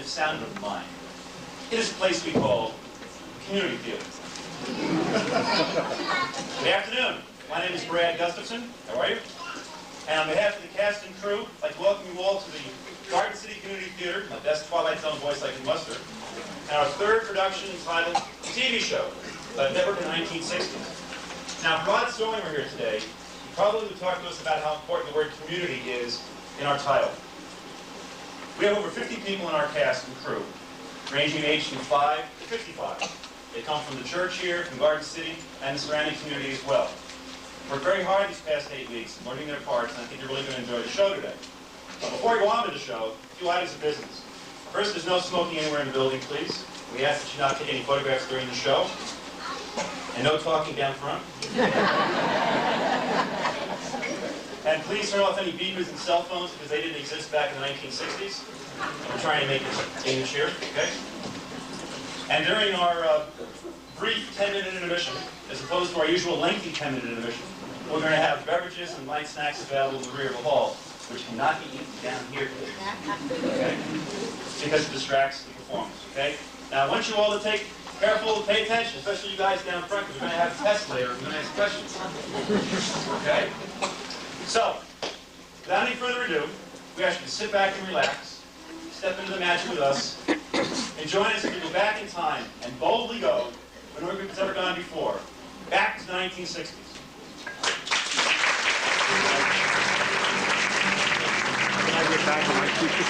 it sounded of mine. It is a place we call community theater. Good afternoon. My name is Brad Gustavson. How are you? And on behalf of the cast and crew, I'd like to welcome you all to the Garden City Community Theater, my best Twilight Zone voice I can muster, and our third production entitled TV Show, network in the 1960s. Now, if Rod's Sewing were here today, he probably would talk to us about how important the word community is in our title. We have over 50 people in our cast and crew, ranging in age from 5 to 55. They come from the church here, from Garden City, and the surrounding community as well. Worked very hard these past 8 weeks, learning their parts, and I think you're really going to enjoy the show today. But before we go on with the show, a few items of business. First, there's no smoking anywhere in the building, please. We ask that you not take any photographs during the show. And no talking down front. And please turn off any beepers and cell phones because they didn't exist back in the 1960s. We're trying to make this English here, okay? And during our brief 10-minute intermission, as opposed to our usual lengthy 10-minute intermission, we're going to have beverages and light snacks available in the rear of the hall, which cannot be eaten down here today, okay? Because it distracts the performance, okay? Now, I want you all to take careful, pay attention, especially you guys down front, because we're going to have a test later. We're going to ask questions, okay? So, without any further ado, we ask you to sit back and relax, step into the magic with us, and join us as we go back in time and boldly go, when no group has ever gone before, back to the 1960s. Can I get back to my teacher's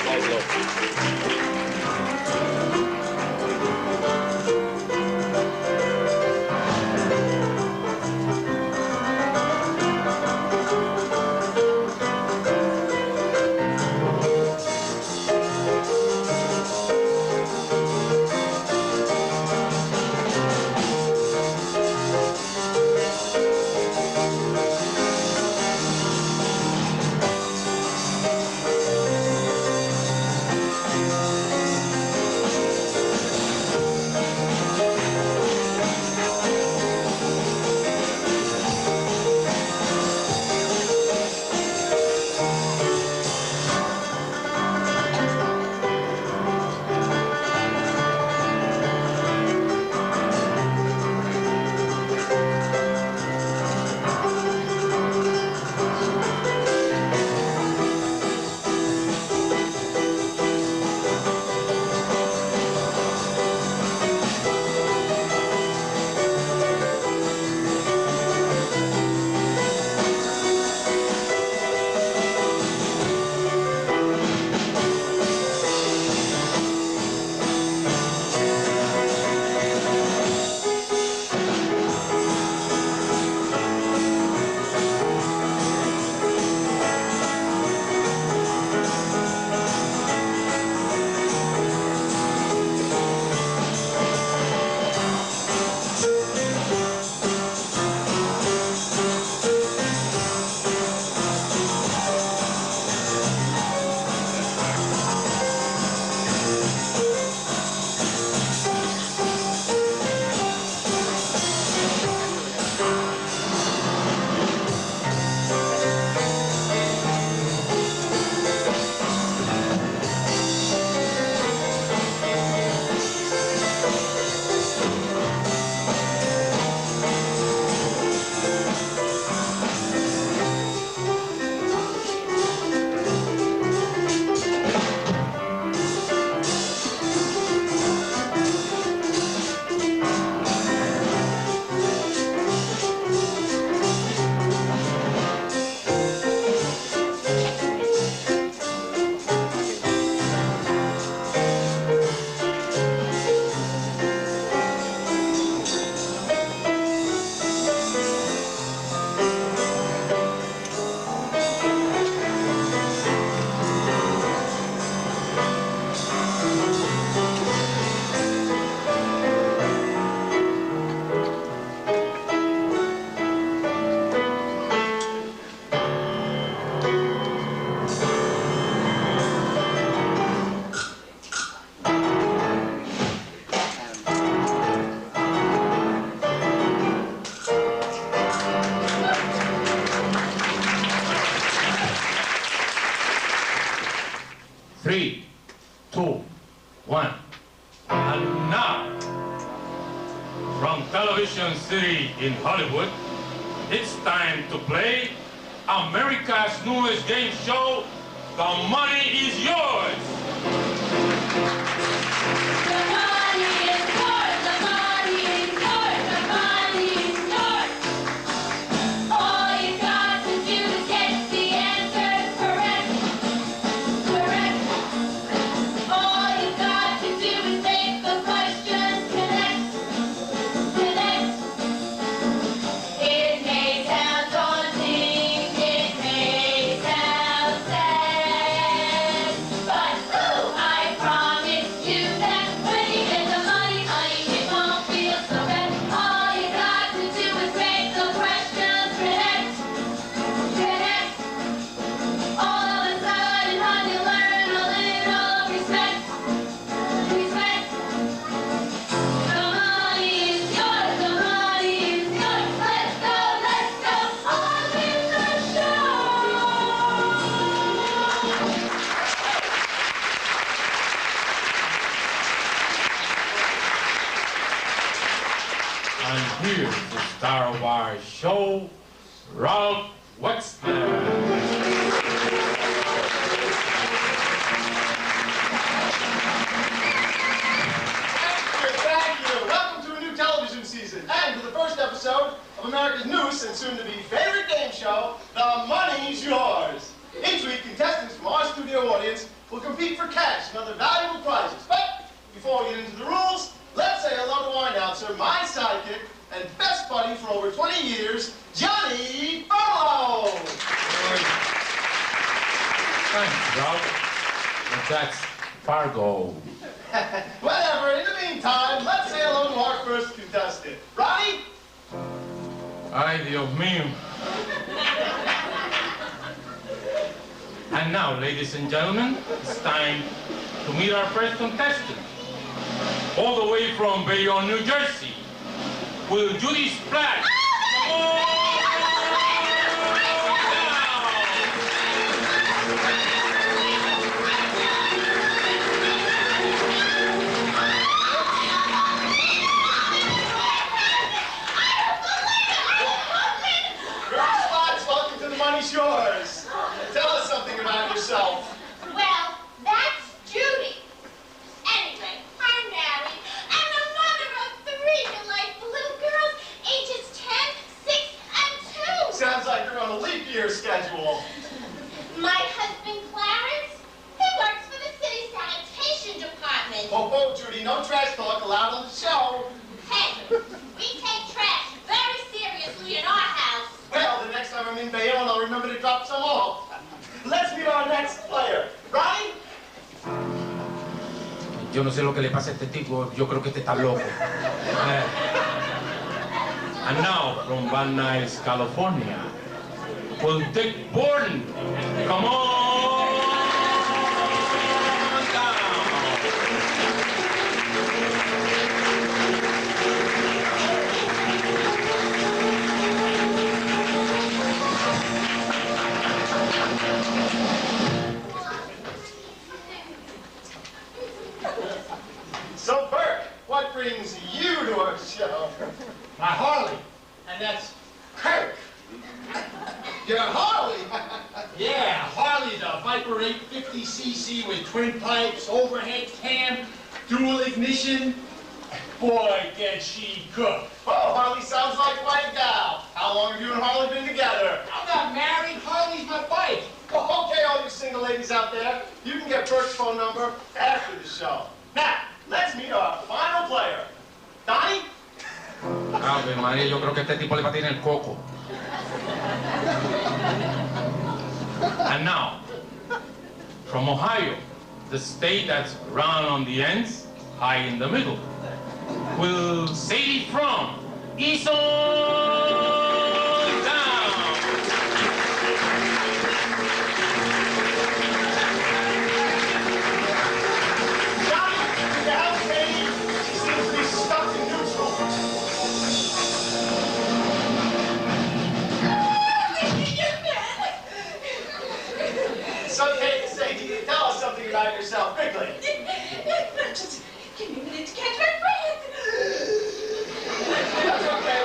city in Hollywood. It's time to play America's newest game show, The Money Is Yours. The money is yours, the money is yours, the money is yours. All you got to do is get the answers correct. All you got to do is make the questions connect. It may sound daunting, it may sound sad, but I promise you that when you get the money, honey, it won't feel so bad. All you got to do is make the questions connect. All of a sudden, honey, you learn a little respect. The money is yours, the money is yours. Let's go, on with the show. And here's the star of our show, Ralph Wexler. Thank you. Welcome to a new television season and to the first episode of America's newest and soon-to-be favorite game show, The Money's Yours. Each week, contestants from our studio audience will compete for cash and other valuable prizes. But before we get into the rules, let's say hello to our announcer, my sidekick, and best buddy for over 20 years, Johnny Farlow. Thanks, Ralph. But that's Fargo. Whatever. In the meantime, let's say hello to our first contestant, Ronnie. Ay, Dios mío. And now, ladies and gentlemen, it's time to meet our first contestant. All the way from Bayonne, New Jersey, will Judy Spratt. Welcome to The Money's Yours. Tell us something about yourself. Well, that's Judy. Anyway, I'm married. I'm the mother of 3 delightful little girls, ages 10, 6, and 2. Sounds like you're on a leap year schedule. My husband, Clarence, he works for the city sanitation department. Oh, Judy, no trash talk allowed on the show. Hey, we take trash very seriously in our house. Well, the next time I'm in Bayonne, I'll remember to drop some off. Let's meet our next player. Ronnie? Yo no sé lo que le pasa a este tipo. Yo creo que este está loco. And now, from Van Nuys, California, will Dick Borden. Come on down. So, Burke, what brings you to our show? My Harley, and that's Kirk. Your Harley? Yeah, Harley's a Viper 850cc with twin pipes, overhead cam, dual ignition. Boy, can she cook. Oh, Harley sounds like quite a gal. How long have you and Harley been together? I'm not married. Harley's my bike. Oh, okay, all you single ladies out there, you can get Burke's phone number after the show. Now, let's meet our final player. Donnie? Ave María, yo creo que este tipo le patina el coco. And now, from Ohio, the state that's round on the ends, high in the middle, will Sadie from Easton Down. Johnny, the house lady, she seems to be stuck in neutral. It's okay, Sadie. Tell us something about yourself, quickly. Just give me a minute to catch my breath. That's okay.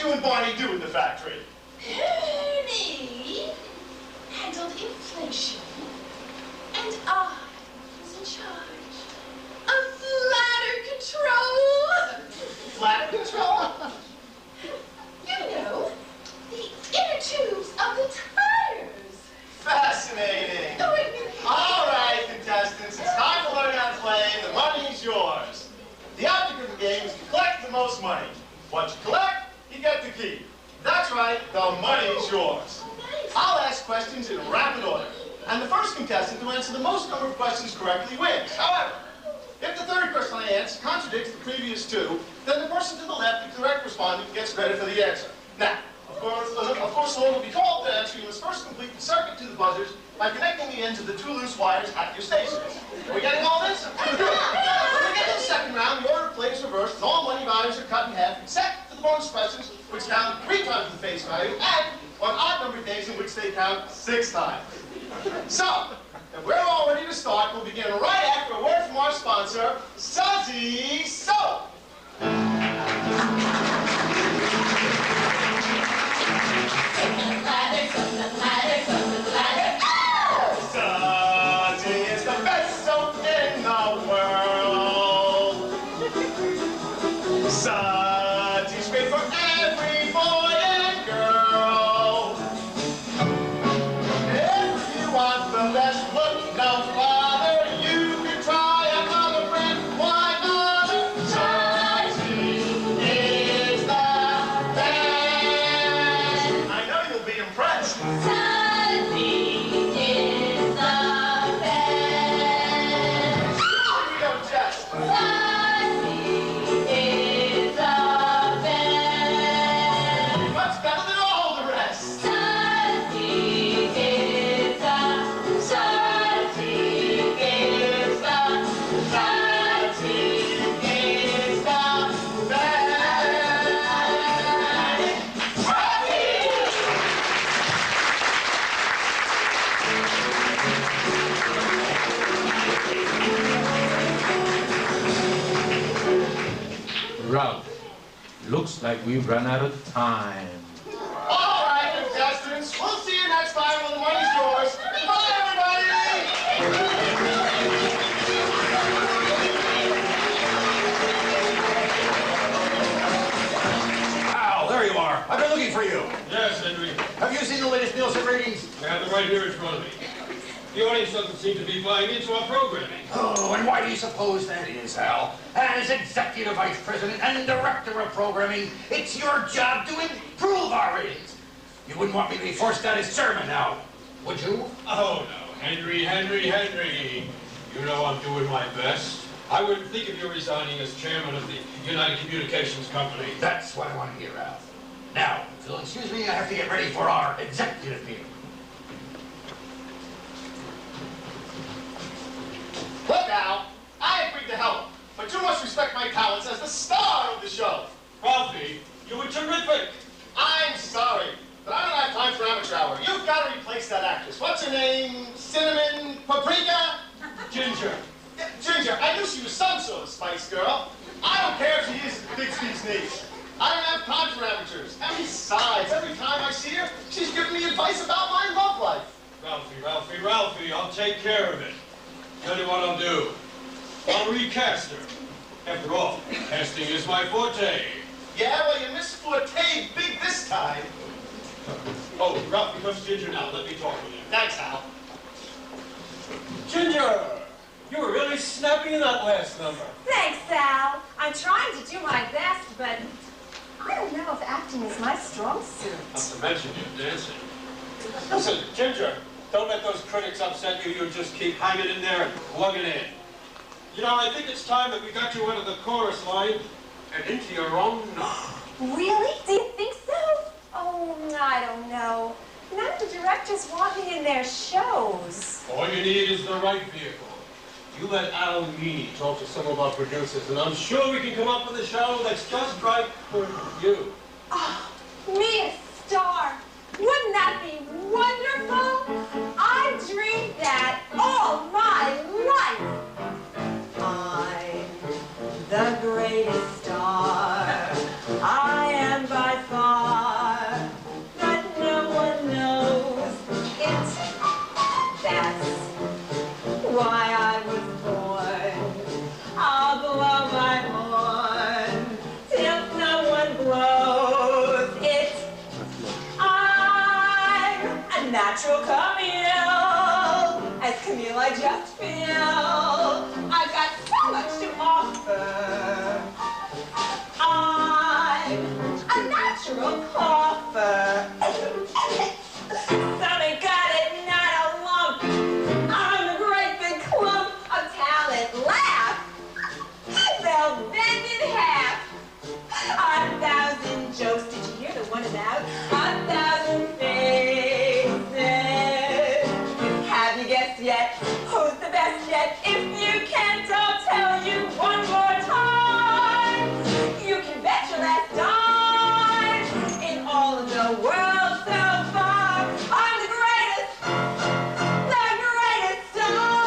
you and Barney do in the factory? Ernie handled inflation, and I was in charge of bladder control. Bladder control? You know, the inner tubes of the tires. Fascinating. Oh, it really is. All right, contestants, it's time to learn how to play. The money's yours. The object of the game is to collect the most money. What you collect, you get to keep. That's right, the money's yours. Oh, nice. I'll ask questions in rapid order, and the first contestant to answer the most number of questions correctly wins. However, if the third question I answer contradicts the previous two, then the person to the left, the correct respondent, gets credit for the answer. Now, of course, the one will be called to answer. You must first complete the circuit to the buzzers by connecting the ends of the two loose wires at your stations. Are we getting all this? When we get to the second round, the order of play is reversed, and all money values are cut in half, except for the bonus questions, which count 3 times the face value, and on odd-numbered days in which they count 6 times. So, if we're all ready to start, we'll begin right after a word from our sponsor, Sudsy Soap. Sudsy is the best soap in the world. Sudsy's great for every boy and girl. If you want the best look, no bother, you can try another brand. Why not? Sudsy is the best. I know you'll be impressed. Sudsy is the best. We don't jest. Sudsy is the best. Much better than all the rest. Sudsy is the Ralph, looks like we've run out of time. All right, contestants. We'll see you next time when the money's yours. Bye, everybody! Al, there you are. I've been looking for you. Yes, Henry. Have you seen the latest Nielsen ratings? I have them right here in front of me. The audience doesn't seem to be buying into our programming. Oh, and why do you suppose that is, Al? As Executive Vice President and Director of Programming, it's your job to improve our ratings. You wouldn't want me to be forced out as chairman now, would you? Oh, no. Henry. You know I'm doing my best. I wouldn't think of you resigning as chairman of the United Communications Company. That's what I want to hear, Al. Now, if you'll excuse me, I have to get ready for our executive meeting. Look, Al, I agreed to help, but you must respect my talents as the star of the show. Ralphie, you were terrific. I'm sorry, but I don't have time for amateur hour. You've got to replace that actress. What's her name? Cinnamon? Paprika? Ginger. Yeah, Ginger. I knew she was some sort of Spice Girl. I don't care if she is Bixby's niece. I don't have time for amateurs. And besides, every time I see her, she's giving me advice about my love life. Ralphie, I'll take care of it. Tell you what I'll do. I'll recast her. After all, casting is my forte. Yeah, well, you missed forte big this time. Oh, Ralphie comes Ginger now. Let me talk with him. Thanks, Al. Ginger, you were really snappy in that last number. Thanks, Sal. I'm trying to do my best, but I don't know if acting is my strong suit. Not to mention you dancing. Listen, Ginger, don't let those critics upset you. You just keep hanging in there and plugging in. You know, I think it's time that we got you into the chorus line and into your own number. Really? Do you think so? Oh, I don't know. None of the directors want me in their shows. All you need is the right vehicle. You let Alvey talk to some of our producers, and I'm sure we can come up with a show that's just right for you. Oh, me a star. Wouldn't that be wonderful? I've dreamed that all my life. I'm the greatest star. I am by far know. I've got so much to offer. I'm a natural cougher. Something got it, not a lump. I'm a great big clump of talent. Laugh. They'll bend in half. 1,000 jokes. Did you hear the one about 1,000 faces? Have you guessed yet? Who's the best yet? If you can't, I'll tell you one more time. You can bet your last dime in all of the world so far. I'm the greatest star.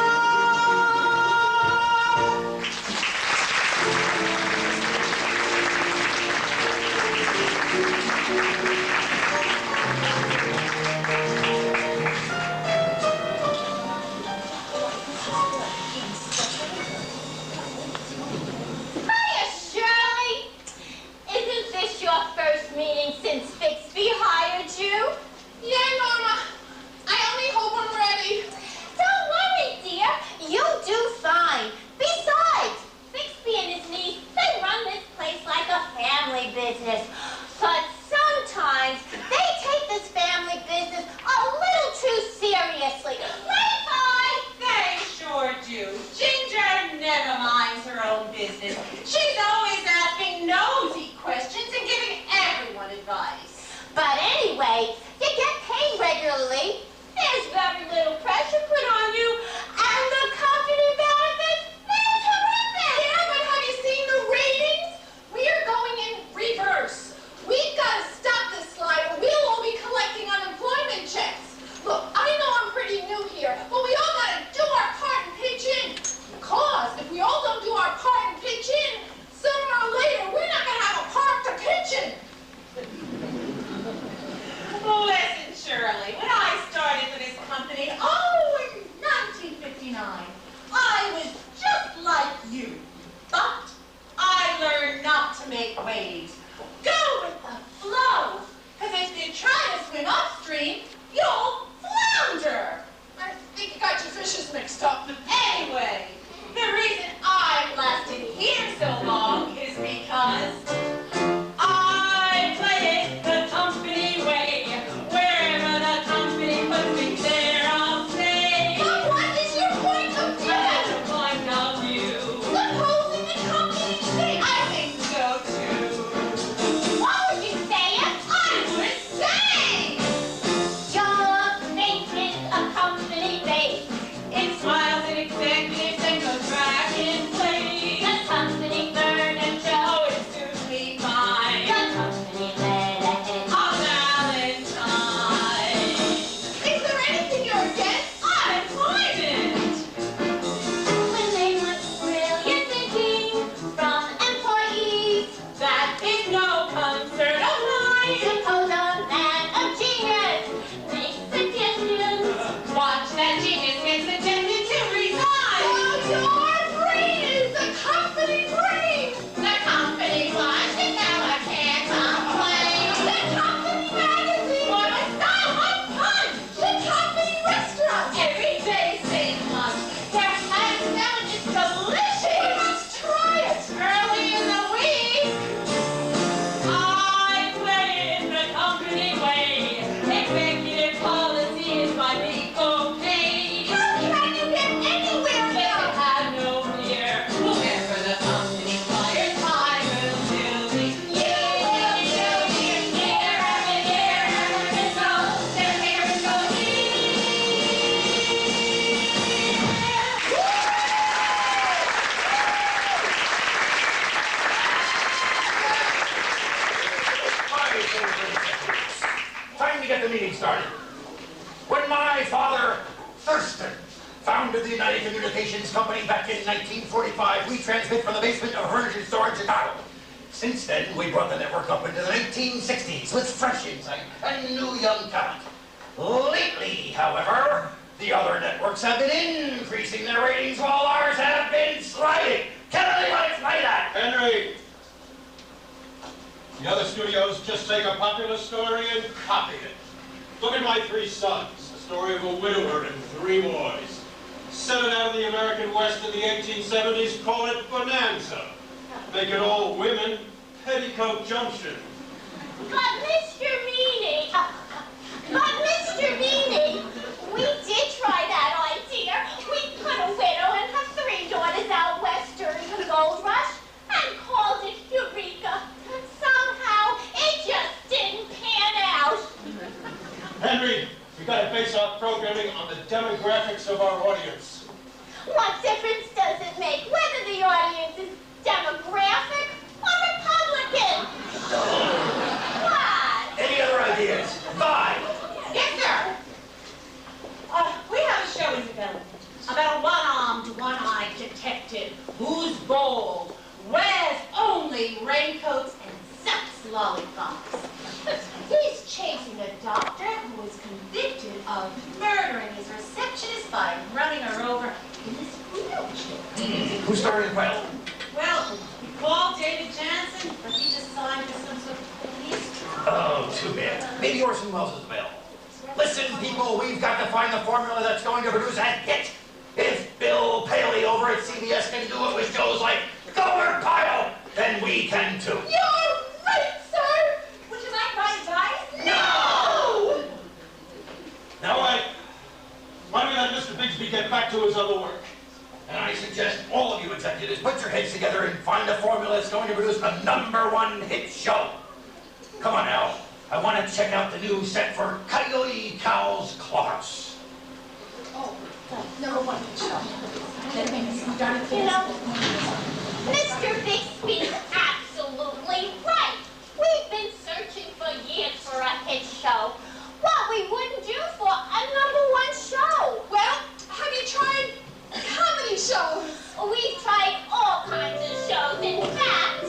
Hiya, Shirley. Isn't this your first meeting since Bixby hired you? Yeah, Mama. I only hope I'm ready. Don't worry, dear. You'll do fine. Besides, Bixby and his niece, they run this place like a family business. But sometimes they take this family business a little too seriously. Bye-bye. They sure do. Ginger never minds her own business. She's always asking nosy questions and giving everyone advice. But anyway, you get paid regularly. There's very little pressure put on you, and the company benefits, they're terrific. Yeah, but have you seen the ratings? We are going in reverse. We've got to stop this slide or we'll all be collecting unemployment checks. Look, I know I'm pretty new here, but we all got to do our part and pitch in. Because if we all don't do our part and pitch in, sooner or later we're not going to have a park to pitch in. Listen, Shirley, when I started for this company, in 1959, I was just like you. But I learned not to make waves. Go with the flow. Because if you try to swim upstream, you'll flounder. I think you got your fishes mixed up. Anyway, the reason I've lasted here so long is because I play it the company way. Wherever the company puts me, there I'll stay. But what is your point of view? That's a point of view. Supposing the company thinks. I think so too. What would you say? I would say Your face is a company face. it smiles at executives and goes back in place. The company furniture. Oh, it suits me fine. The company letterhead. On Valentine. Is there anything you're against? Unemployment. When they want brilliant thinking from employees. That is no concern of mine. Suppose a man of genius makes suggestions. Watch that genius gets suggested to resign. Well, your brain is the company brain. The company wants to know I can't complain. The company magazine. For my style, my punch. The company restaurant. Every day, same lunch. Their ham sandwich is delicious. Let's try it. Early in the week, I play it the company way. Executive policy is my big okay. How can you get anywhere Let now? it have no fear. Whoever the company fires, I will still be here. Their hair is so Time to get the meeting started. When my father, Thurston, founded the United Communications Company back in 1945, we transmit from the basement of a furniture store in Chicago. Since then, we brought the network up into the 1960s with fresh insight and new young talent. Lately, however, the other networks have been increasing their ratings while ours have been sliding. Can anyone explain that? Henry! The other studios just take a popular story and copy it. Look at my three sons, the story of a widower and three boys. Set it out in the American West in the 1870s, call it Bonanza. Make it all women, Petticoat Junction. But Mr. Meany, we did try that idea. We put a widow and her 3 daughters out west during the gold rush and called it Eureka. And somehow it just didn't pan out. Henry, we got to base our programming on the demographics of our audience. What difference does it make whether the audience is Demographic or Republican? What? Any other ideas? 5. Yes, sir. We have a show in development about a one-armed, one-eyed detective who's bold, wears only raincoats, and sucks lollipops. He's chasing a doctor who was convicted of murdering his receptionist by running her over in this wheelchair. Who's starting the pilot? Well, we called David Jansen, but he just signed for some sort of police trial. Oh, too bad. Maybe Orson Welles is available. Listen, people, we've got to find the formula that's going to produce a hit. If Bill Paley over at CBS can do it with shows like Gomer Pyle, then we can too. You're right, sir! Would you like my advice? No! Now, why don't we let Mr. Bigsby get back to his other work? And I suggest all of you executives put your heads together and find a formula that's going to produce a #1 hit show. Come on now. I want to check out the new set for Coyote Cow's Clubhouse. Oh, #1 show. You know, Mr. Bixby's absolutely right. We've been searching for years for a hit show. What we wouldn't do for a #1 show. Well, have you tried comedy shows? We've tried all kinds of shows. In fact,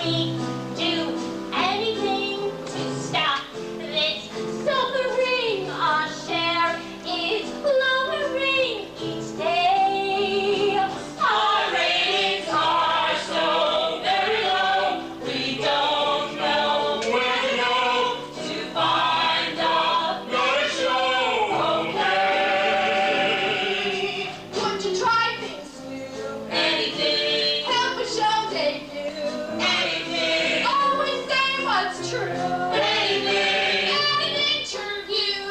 we do anything to stop this suffering. Our share is lowering each day. Our ratings are so very low. We don't know where to go to find another show. Okay. Want to try things new? Anything. Help a show debut? Anything. Always say what's true? Anything. An interview?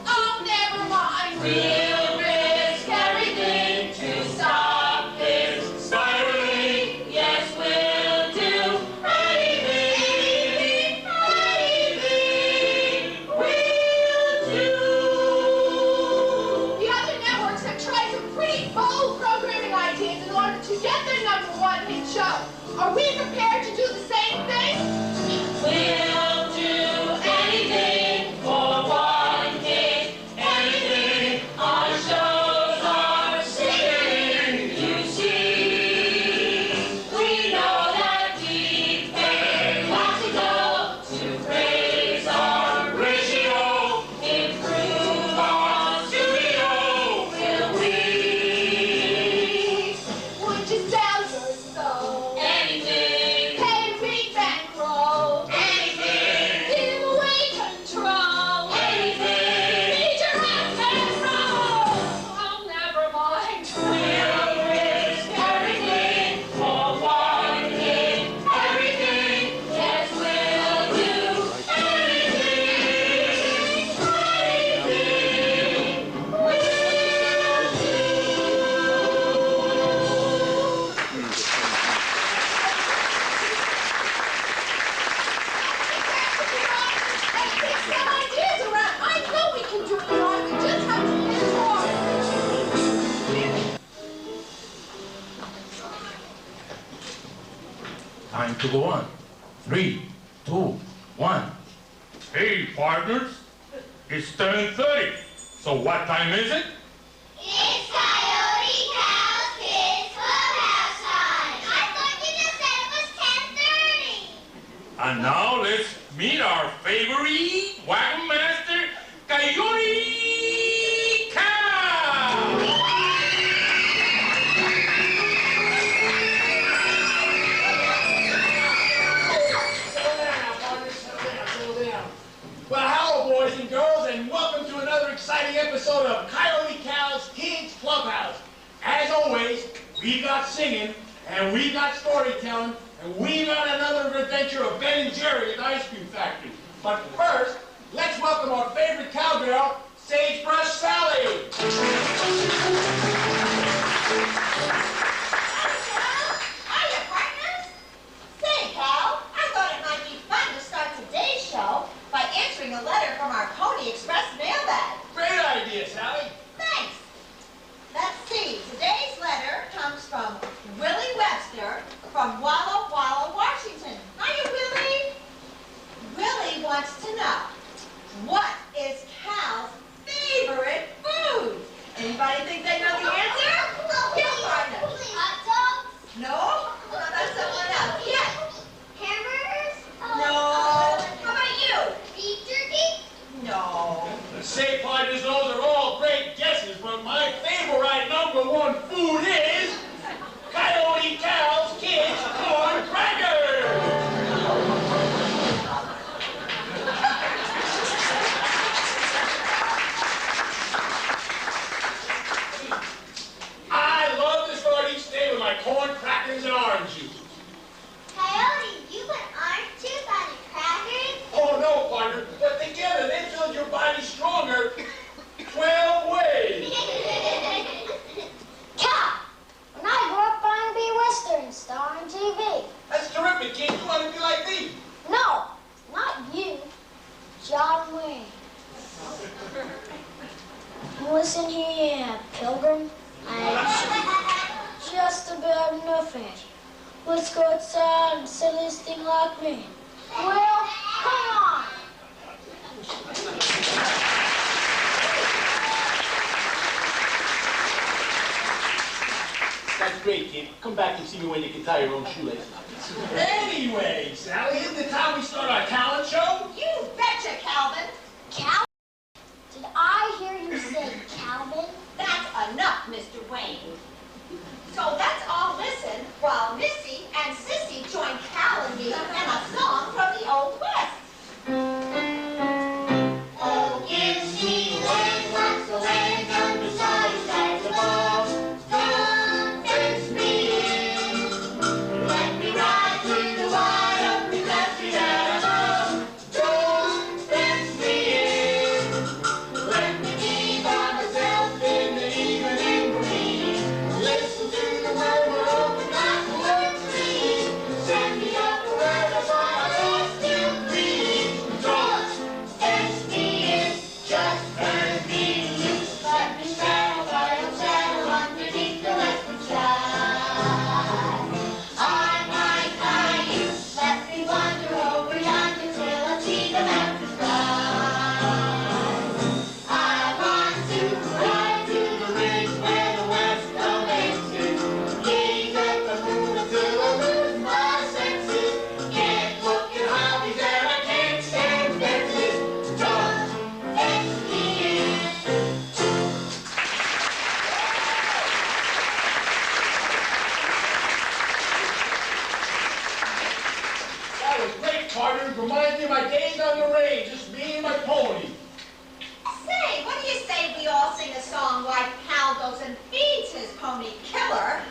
Oh, never mind. We'll risk everything to stop this spiraling. Yes, we'll do anything, we'll do. The other networks have tried some pretty bold programming ideas in order to get their #1 hit show. Are we prepared to do the same thing? We'll do anything for 1 hit. Anything. Our shows are singing, you see. We know that we've got to go to raise our ratio, improve our studio. Will we? Would you sell your soul? Anything. Pay me bankroll? Anything. Give away control? Anything. Need your access roll? Oh, never mind. We'll risk everything for 1 hit. Everything. Yes, we'll do anything. We'll some ideas around. I know we can do it, Ron. We just have to hit it hard. Time to go on. 3, 2, 1. Hey, partners. It's 10:30. So what time is it? It's Coyote Cow's Kids Clubhouse time. I thought you just said it was 10:30. And now let's meet our favorite wagon master, Coyote Cow! Settle down. Well, hello, boys and girls, and welcome to another exciting episode of Coyote Cow's we got singing, and we got storytelling, and we got another adventure of Ben and Jerry at the ice cream factory. But first, let's welcome our favorite cowgirl, Sagebrush Sally. Hiya, partners. Say, Cal, I thought it might be fun to start today's show by answering a letter from our Pony Express mailbag. Great idea, Sally. Thanks. Let's see. Today's letter comes from Willie Webster from Walla Walla, Washington. Hiya, Willie. Willie wants to know, what is Cal's favorite food? Anybody think they know the answer? Yes, partner. Hot dogs? No? That's someone else. Yes. Hamburgers? No. How about you? Beef jerky? No. Say, partners, those are all great guesses, but my favorite #1 food is Coyote Cal's Kids Corn Crackers. I love to start each day with my corn crackers and orange juice. Coyote, you put orange juice on your crackers? Oh no, partner, but together they build your body stronger 12 ways. Cal, when I grow up, I want to be a Western star on TV. That's terrific, kid. You want to be like me? No, not you. John Wayne. Listen here, Pilgrim. I just about nothing. Let's go outside and settle this thing like me. Well, come on. That's great, kid. Come back and see me when you can tie your own shoelaces. Anyway, Sally, isn't it time we start our talent show? You betcha, Calvin. Cal? Did I hear you say Calvin? That's enough, Mr. Wayne. So let's all listen while Missy and Sissy join Cal and me in a song from the Old West. Oh, gives me land, what's the land under solid skies above? Don't fence me in. Let me ride through the wide open country that I love. Don't fence me in. Let me be by myself in the evening breeze. Listen to the murmur of the night tree. Send me up the river while I still breathe. Don't fence me in. Just turn me loose. Let me saddle by a saddle underneath the western sky. I might hide you. Let me wander over yonder till I see the mountains rise. I want to ride to the ridge where the west domains do. Gaze at the moon until I lose my senses. Can't look at hobbies and I can't stand fences. Don't fence me in. That was great, partner. It reminds me of my days on the range, just me and my pony. Say, what do you say we all sing a song like Cal goes and feeds his pony Killer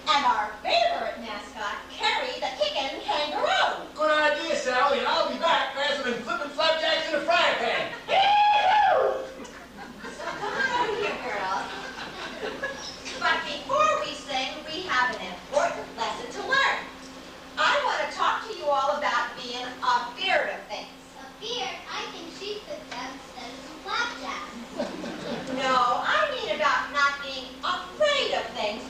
and our favorite mascot, Carrie the Kickin' Kangaroo? Good idea, Sally, and I'll be back faster than flipping flapjacks in a frying pan. So come on over here, girls. But before we sing, we have an important lesson to learn. I want to talk to you all about being afeard of things. A beard, I can shoot the them instead of flapjacks. No, I mean about not being afraid of things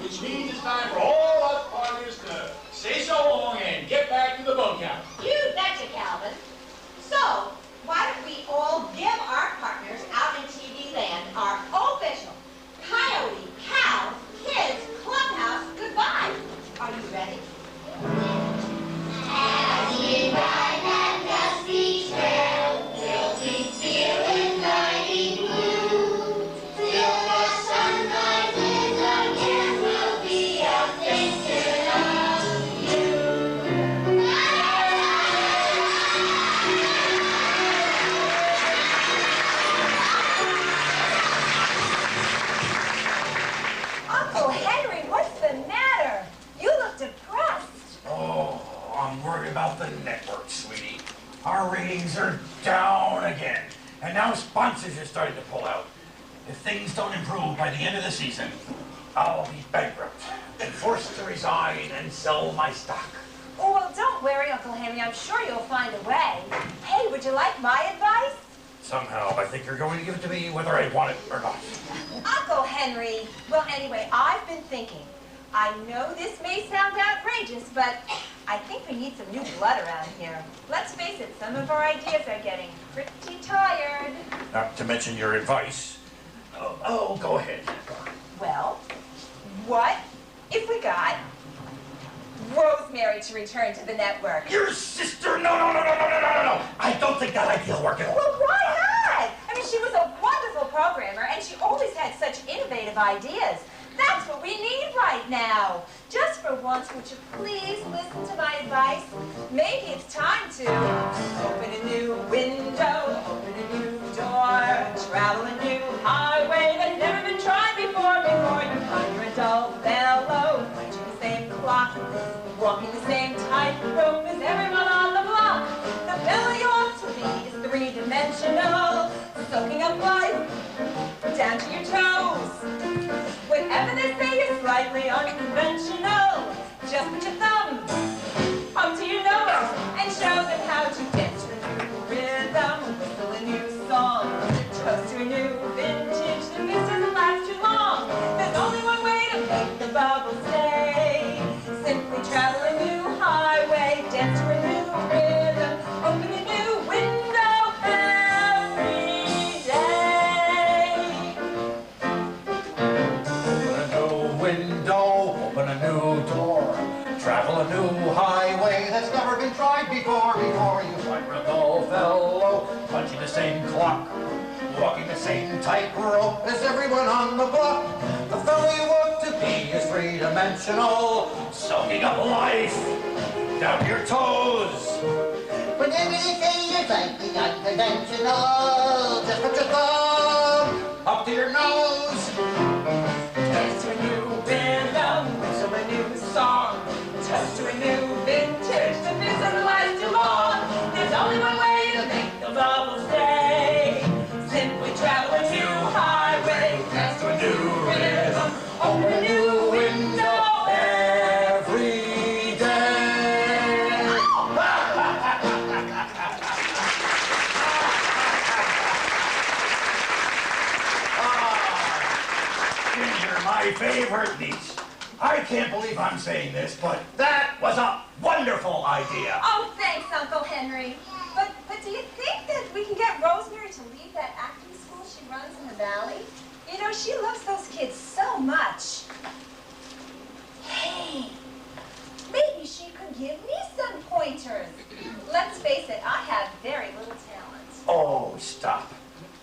which means it's time for all us partners to say so long and get back to the bunkhouse. You betcha, Calvin. So, why don't we all give our partners out in TV land our official Coyote, Cows, Kids, Clubhouse goodbye. Are you ready? As we ride that dusty trail, we'll be feeling mighty blue. Till the sun rises again, we'll be out thinking of you. Uncle Henry, what's the matter? You look depressed. Oh, I'm worried about the network, sweetie. Our ratings are down again. And now sponsors are starting to pull out. If things don't improve by the end of the season, I'll be bankrupt and forced to resign and sell my stock. Oh, well, don't worry, Uncle Henry. I'm sure you'll find a way. Hey, would you like my advice? Somehow, I think you're going to give it to me whether I want it or not. Uncle Henry. Well, anyway, I've been thinking. I know this may sound outrageous, but I think we need some new blood around here. Let's face it, some of our ideas are getting pretty tired. Not to mention your advice. Oh, go ahead. Well, what if we got Rosemary to return to the network? Your sister? No. I don't think that idea will work at all. Well, why not? I mean, she was a wonderful programmer, and she always had such innovative ideas. That's what we need right now. Just for once, would you please listen to my advice? Maybe it's time to open a new window, open a new door, travel a new highway that's never been tried before you find your adult fellow, punching the same clock, walking the same tightrope as everyone on the block. The fellow you ought to be is three-dimensional, soaking up life down to your toes. Whenever they say you're slightly unconventional, just put your thumb up to your nose and show them how to dance to a new rhythm, whistle a new song, toast to a new vintage. The mix doesn't last too long. There's only one way to make the bubble stay. Simply travel a new highway, dance to a new rhythm, open a new window every day. Open a new door, travel a new highway that's never been tried before you find a dull fellow, punching the same clock, walking the same tightrope as everyone on the block. The fellow you want to be is three-dimensional, soaking up life down to your toes. Whenever you say you're slightly unconventional, just put your thumb Up to your nose. Dance to a new rhythm, whistle a new song, toast to a new vintage. The mix doesn't last too long. There's only one way to make the bubble stay. Simply travel a new highway, dance to a new rhythm, open a new window Every day. Ginger, my favorite niece. I can't believe I'm saying this, but that was a wonderful idea. Oh, thanks, Uncle Henry. But do you think that we can get Rosemary to leave that acting school she runs in the valley? You know, she loves those kids so much. Hey, maybe she could give me some pointers. Let's face it, I have very little talent. Oh, stop.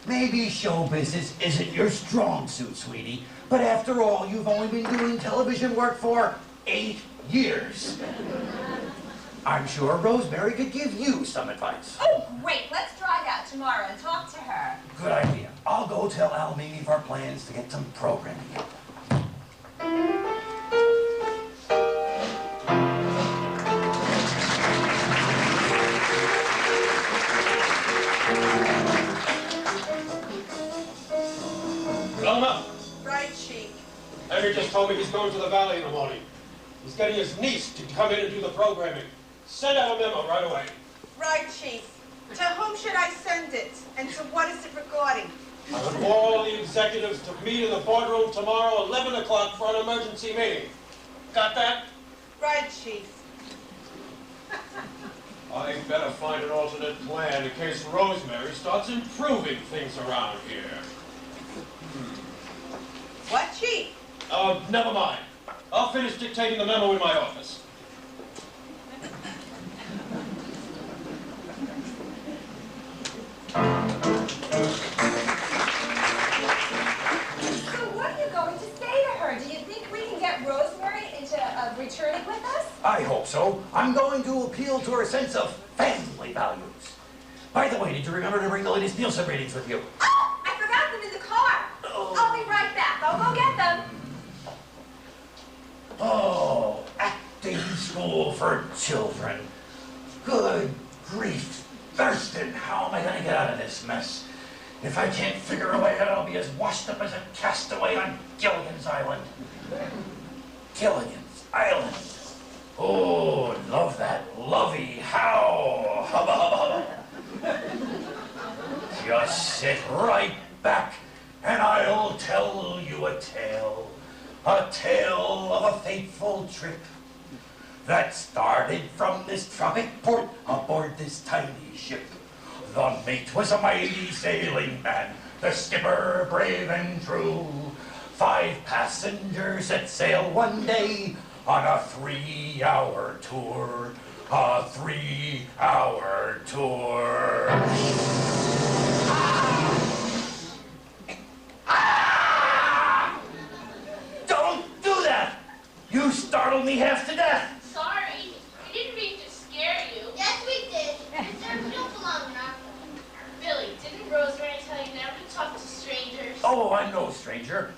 Maybe show business isn't your strong suit, sweetie. But after all, you've only been doing television work for 8 years. I'm sure Rosemary could give you some advice. Oh, great. Let's drive out tomorrow and talk to her. Good idea. I'll go tell Alvey of our plans to get some programming. Velma, Right, Chief. Henry just told me he's going to the valley in the morning. He's getting his niece to come in and do the programming. Send out a memo right away. Right, Chief. To whom should I send it? And to what is it regarding? I want all the executives to meet in the boardroom tomorrow, 11 o'clock, for an emergency meeting. Got that? Right, Chief. I better find an alternate plan in case Rosemary starts improving things around here. What, Chief? Never mind. I'll finish dictating the memo in my office. So what are you going to say to her? Do you think we can get Rosemary into returning with us? I hope so. I'm going to appeal to her sense of family values. By the way, did you remember to bring the latest Nielsen ratings with you? Oh, I forgot them in the car. I'll be right back. I'll go get them. Oh, acting school for children. Good grief. Thurston, how am I going to get out of this mess? If I can't figure a way out, I'll be as washed up as a castaway on Gilligan's Island. Gilligan's Island. Oh, love that. Lovey. How? Hubba, hubba, hubba. Just sit right back and I'll tell you a tale. A tale of a fateful trip that started from this tropic port aboard this tiny ship. The mate was a mighty sailing man, the skipper brave and true. 5 passengers set sail one day on a 3-hour tour. A 3-hour tour. Ah! Don't do that! You startled me half to death. Sorry, we didn't mean to scare you. Yes, we did. You don't belong in our family. Billy, didn't Rosemary tell you never to talk to strangers? Oh, I'm no stranger.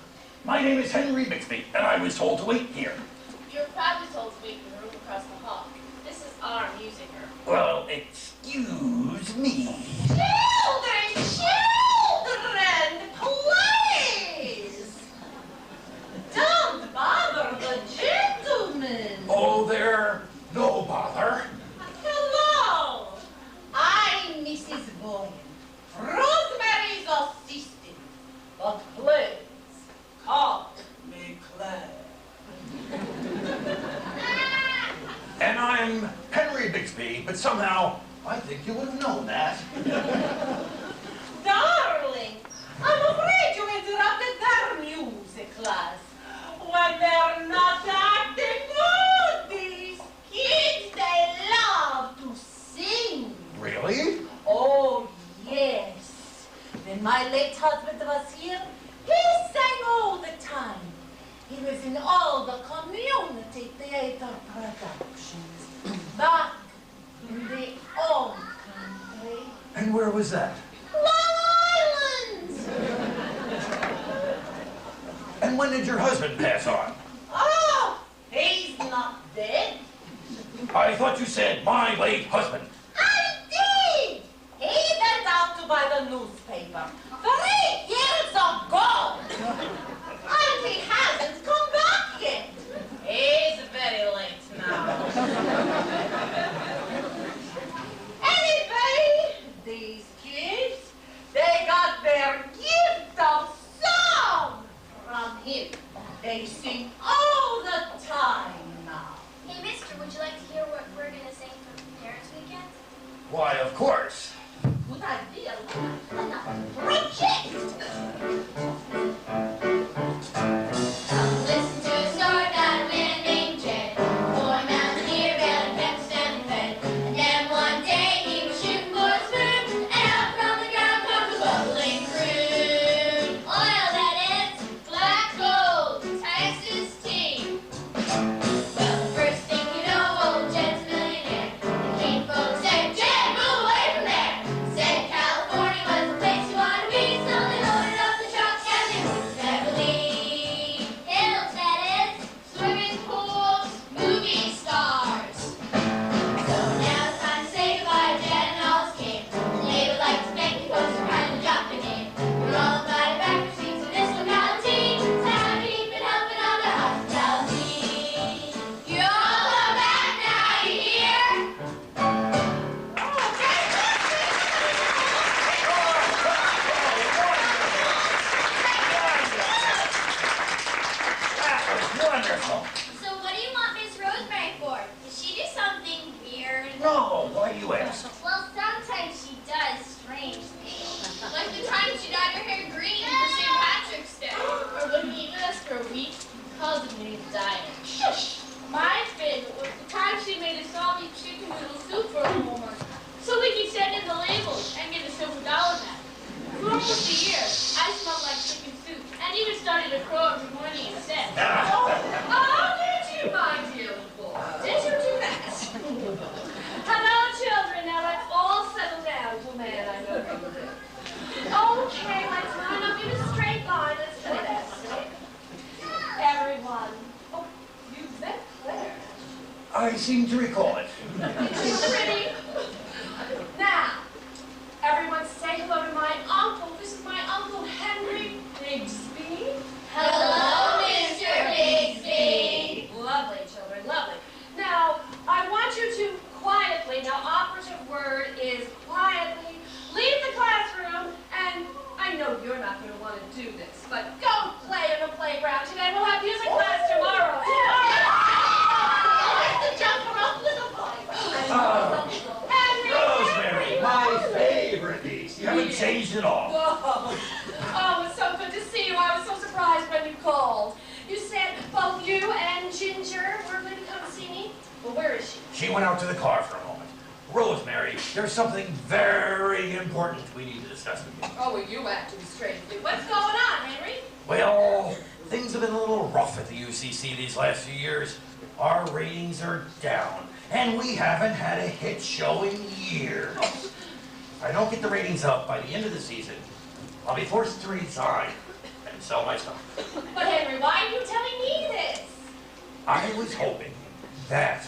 My name is Henry Bixby, and I was told to wait here. You're probably told to wait in the room across the hall. This is our music room. Well, excuse me. Children, please! Don't bother the gentleman. Oh, there, no bother. Hello, I'm Mrs. Boyle, Rosemary's assistant. But please, call me Claire. And I'm Henry Bixby, but somehow I think you would have known that. Darling, I'm afraid you interrupted their music class. When they're not acting good, these kids, they love to sing. Really? Oh, yes. When my late husband was here, he sang all the time. He was in all the community theater productions back in the old country. And where was that? Long Island! And when did your husband pass on? Oh, he's not dead. I thought you said my late husband. I did! He went out to buy the newspaper 3 years ago. And he hasn't come back yet. He's very late now. Anyway, these kids, they got their gift of song from him. They sing all the time now. Hey, mister, would you like to hear what we're going to sing for Parents' Weekend? Why, of course. Good idea. Project! Come listen to a story about a man named Jed. Boy mountaineer, valley peppers down the fed. And then one day he was shooting for his food, and out from the ground comes a bubbling crude. Oil that is black gold, Texas tea. Well, the first thing you know, old Jed's a millionaire. The king folks say, Jed, move away from there. you ask? Well, sometimes she does strange things. Like the time she dyed her hair green for St. Patrick's Day. Or when he even asked for a week, calls him when he's dying. Shush! My favorite was the time she made a soggy chicken noodle soup for a whole month. So we could send in the labels and get a silver dollar back. For almost a year, I smelled like chicken soup, and even started to crow every morning instead. Oh, did you, my dear boy? Did you do that? Hello, children. Now let's all settle down. Oh, man, I know you do. Okay, let's line up in a straight line. Let's do that. Everyone. Oh, you met Claire. I seem to recall it. Isn't she pretty? Now, everyone say hello to my uncle. This is my Uncle Henry Bigsby. Hello, Mr. Bigsby. Lovely, children, lovely. Now, I want you to quietly, now operative word is quietly, leave the classroom, and I know you're not going to want to do this, but go play on the playground today. We'll have music class tomorrow. Rosemary, my favorite niece. You haven't changed at all. Oh, it's so good to see you. I was so surprised when you called. You said both you and Ginger were going to come see me. Well, where is she? She went out to the car for a moment. Rosemary, there's something very important we need to discuss with you. Oh, well, you acting strangely. What's going on, Henry? Well, things have been a little rough at the UCC these last few years. Our ratings are down, and we haven't had a hit show in years. If I don't get the ratings up by the end of the season, I'll be forced to resign and sell my stuff. But, Henry, why are you telling me this? I was hoping that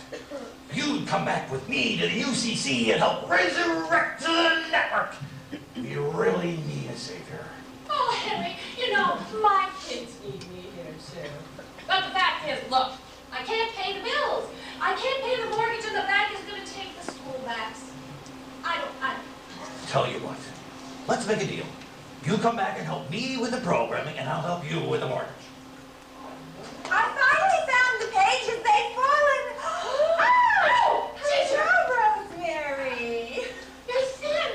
you'd come back with me to the UCC and help resurrect the network. We really need a savior. Oh, Henry, you know, my kids need me here, too. But the fact is, look, I can't pay the bills. I can't pay the mortgage, and the bank is going to take the school backs. I don't. Tell you what, let's make a deal. You come back and help me with the programming, and I'll help you with the mortgage. I finally found the pages. They've fallen. Oh! Hello, Rosemary. Your son.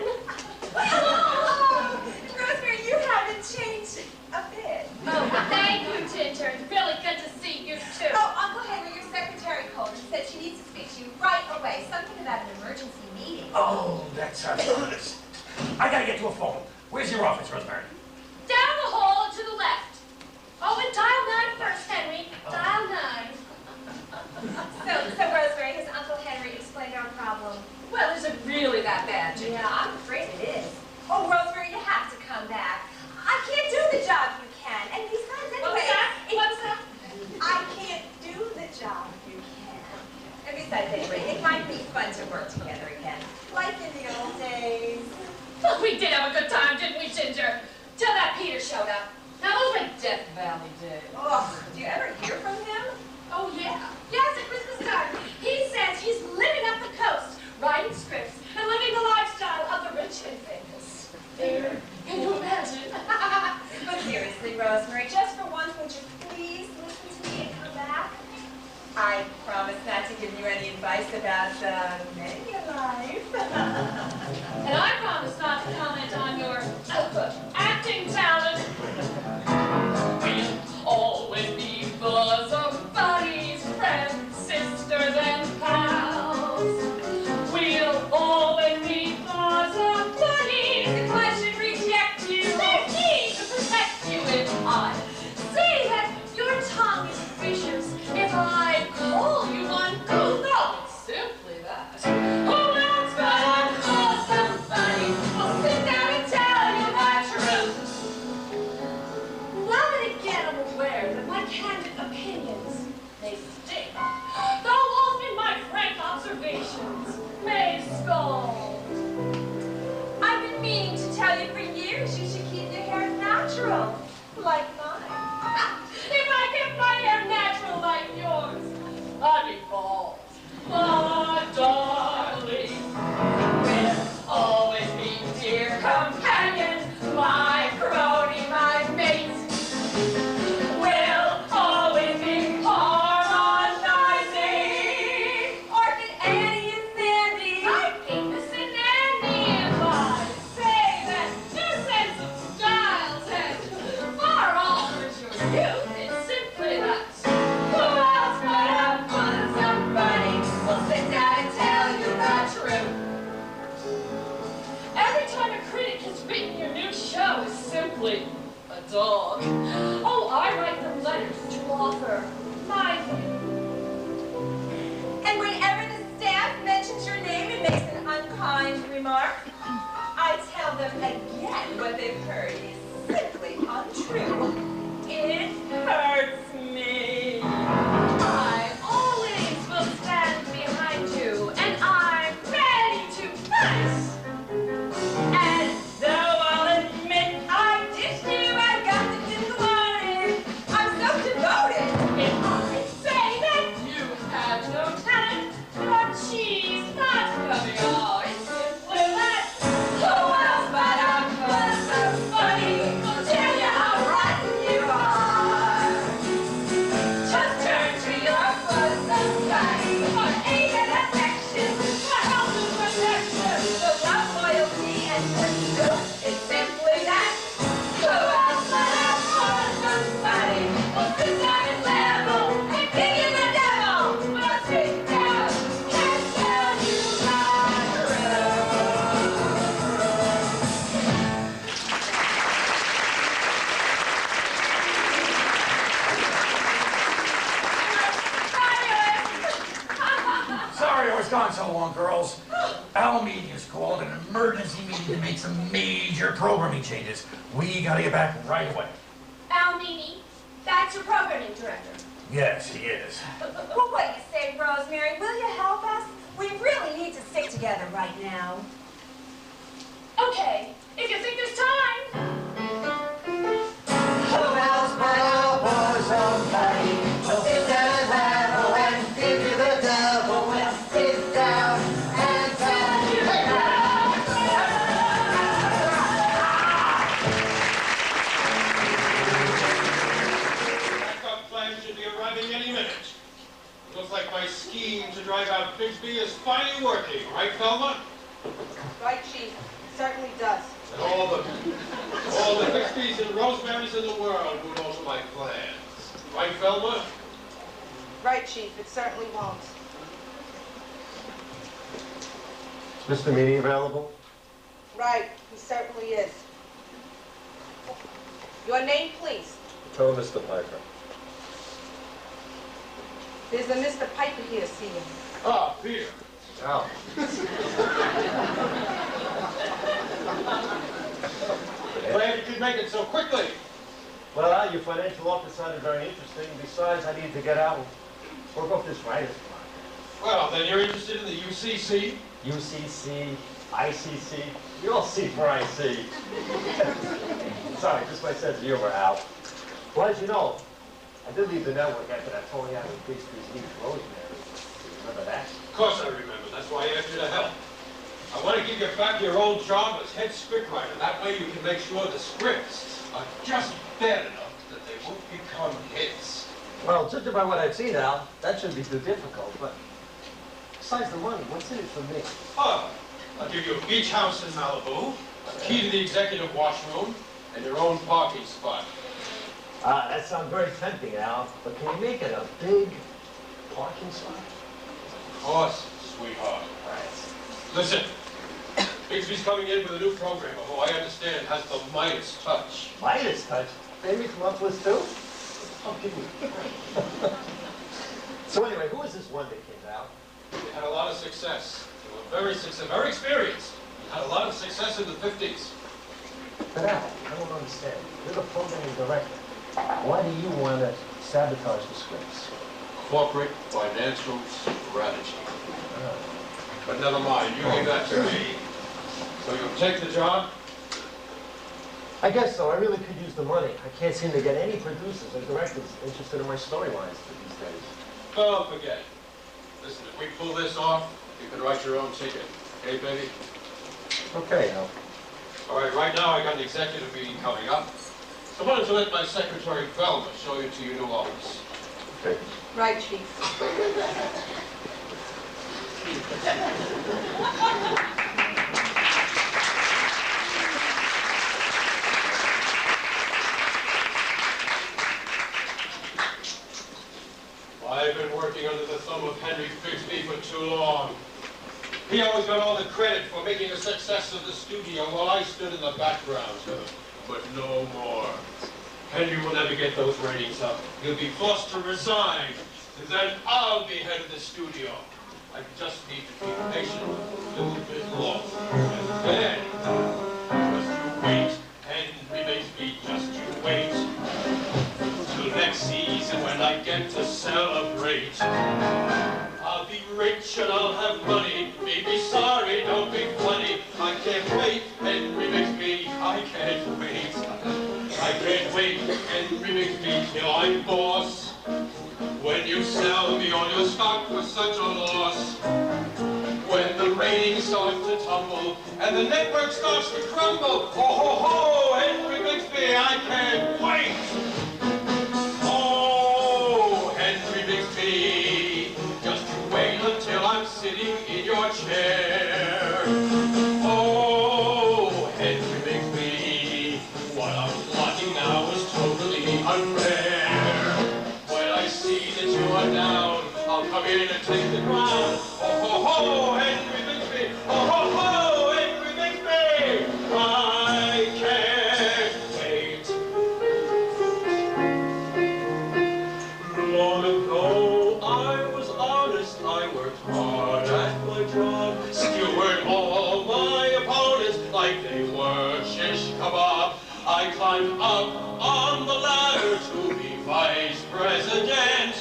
Oh, Rosemary, you haven't changed a bit. Oh, thank you, Ginger. It's really good to see you, too. Oh, Uncle Henry, your secretary called and said she needs to speak to you right away. Something about an emergency meeting. Oh, that's honest. I gotta get to a phone. Where's your office, Rosemary? Down the hall and to the left. Oh, and dial 9 first, Henry. Dial 9. So Rosemary, has Uncle Henry explained our problem? Well, is it really that bad, Ginger? Yeah, I'm afraid it is. Oh, Rosemary, you have to come back. I can't do the job you can. And besides, anyway... What's that? I can't do the job you can. And besides, anyway, it might be fun to work together again. Like in the old days. Well, we did have a good time, didn't we, Ginger? Till that Peter showed up. Now, those were Death Valley days. Oh, do you ever hear from him? Oh, yeah. Yes, at Christmas time. He says he's living up the coast, writing scripts, and living the lifestyle of the rich and famous. There. Can you imagine? But seriously, Rosemary, just for once, would you please listen to me and come back? I promise not to give you any advice about many a life. And I promise not to comment on your acting talent. We'll always be bosom buddies, friends, sisters, and pals. We'll always be bosom buddies. If I should reject you, there's me to protect you if I say that your tongue is vicious. If I call you one, oh no, it's simply that. Oh, that's what I call somebody. I'll sit down and tell you the truth. they've heard is simply untrue. It hurts me. I always will stand behind you, and I'm ready to fight. And though I'll admit I ditched you, I got this in the morning. I'm so devoted. If I say that you have no talent, but she's not coming on. It's simply that. Who else but a clever bunny will tell you how rotten you are? Just turn to your bosom buddy for aid and affection, for help and protection, for love, loyalty, and pursuit. It's simply that. Who else but a bosom buddy will sit down and level and give you the devil? But I'll sit down and tell you the Sorry I was gone so long, girls. Alvey has called an emergency meeting to make some major programming changes. We gotta get back right away. Alvey, that's your programming director. Yes, he is. Well, what do you say, Rosemary? Will you help us? We really need to stick together right now. Okay, if you think there's time. Who else but a bosom buddy will sit down and level and give you the devil? Will sit down and tell you Backup plan should be arriving any minute. Looks like my scheme to drive out Bigsby is finally working, right, Velma? Right, Chief. Certainly does. And all the Bigsbys and Rosemarys in the world will know my plans. Right, Velma? Right, Chief. It certainly won't. Is Mr. Meany available? Right. He certainly is. Your name, please. Tell Mr. Piper. There's a Mr. Piper here seeing you. Ah, Peter. Al. Glad you could make it so quickly. Well, Al, your financial office sounded very interesting. Besides, I need to get out and work off this writer's block. Well, then you're interested in the UCC? UCC, ICC, you all see where I see. Sorry, just my sense of humor, Al. Well, as you know, I did leave the network after that falling out with Bigsby's niece, Rosemary. Do you remember that? Of course I remember. That's why I asked you to help. I want to give you back your old job as head scriptwriter. That way you can make sure the scripts are just bad enough that they won't become hits. Well, judging by what I've seen, Al, that shouldn't be too difficult, but besides the money, what's in it for me? Oh, I'll give you a beach house in Malibu, a key to the executive washroom, and your own parking spot. That sounds very tempting, Al, but can you make it a big parking spot? Of course, sweetheart. All right. Listen, Bigsby's coming in with a new programmer who I understand has the Midas touch. Midas touch? Maybe from up with too? Oh, give me. So anyway, who is this one that came out? They had a lot of success. They were very experienced. Had a lot of success in the 50s. But Al, I don't understand. You're the programming director. Why do you want to sabotage the scripts? Corporate financial strategy. But never mind, you leave that to me. So you'll take the job? I guess so. I really could use the money. I can't seem to get any producers or directors interested in my storylines these days. Don't forget. Listen, if we pull this off, you can write your own ticket. Okay, baby? Okay, Al. All right now I got an executive meeting coming up. So why don't you let my secretary, Velma, show you to your new office? Okay. Right, Chief. I've been working under the thumb of Henry Bigsby for too long. He always got all the credit for making a success of the studio while I stood in the background. But no more. Henry will never get those ratings up. He'll be forced to resign, and then I'll be head of the studio. I just need to be patient a little bit longer. And then, just you wait and I get to celebrate. I'll be rich and I'll have money. Be sorry, don't be funny. I can't wait, Henry McBee. I can't wait. I can't wait, Henry McBee, till I'm boss. When you sell me all your stock for such a loss. When the ratings start to tumble and the network starts to crumble. Oh ho ho, Henry McBee, I can't wait. Oh, Henry McBee, just you wait until I'm sitting in your chair. Oh, Henry McBee, what I'm watching now is totally unfair. When I see that you are down, I'll come in and take the ground. Oh ho ho, Henry McBee, oh ho ho, Henry McBee, I can't wait. Long ago, I was honest, I worked hard at my job. Skewered all my opponents like they were shish kebab. I climbed up on the ladder to be vice president.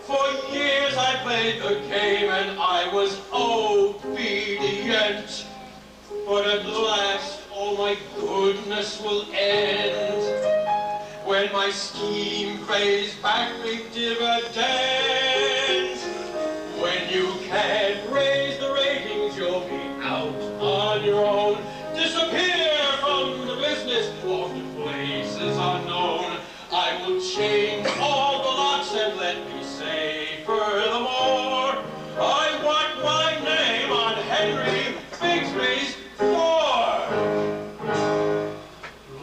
For years I played the game and I was obedient. But at last, all my goodness will end when my scheme pays back big dividends. When you can't raise the ratings, you'll be out on your own. Disappear from the business, off to places unknown. I will change all the locks and let me say furthermore, I want my name on Henry Bigsby's door.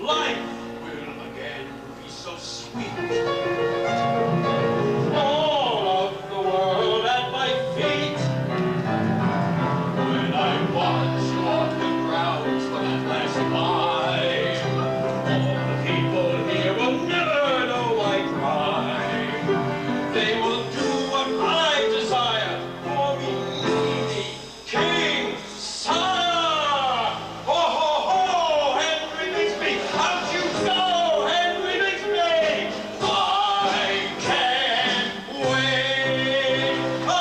Life will again be so sweet. All of the world at my feet. When I watch you off the grounds for that last time, all the people here will never know my crime. They will do what I desire, for me, King, sire. Ho, ho, ho, Henry Bigsby, out you go, Henry Bigsby. I can't wait. Ah!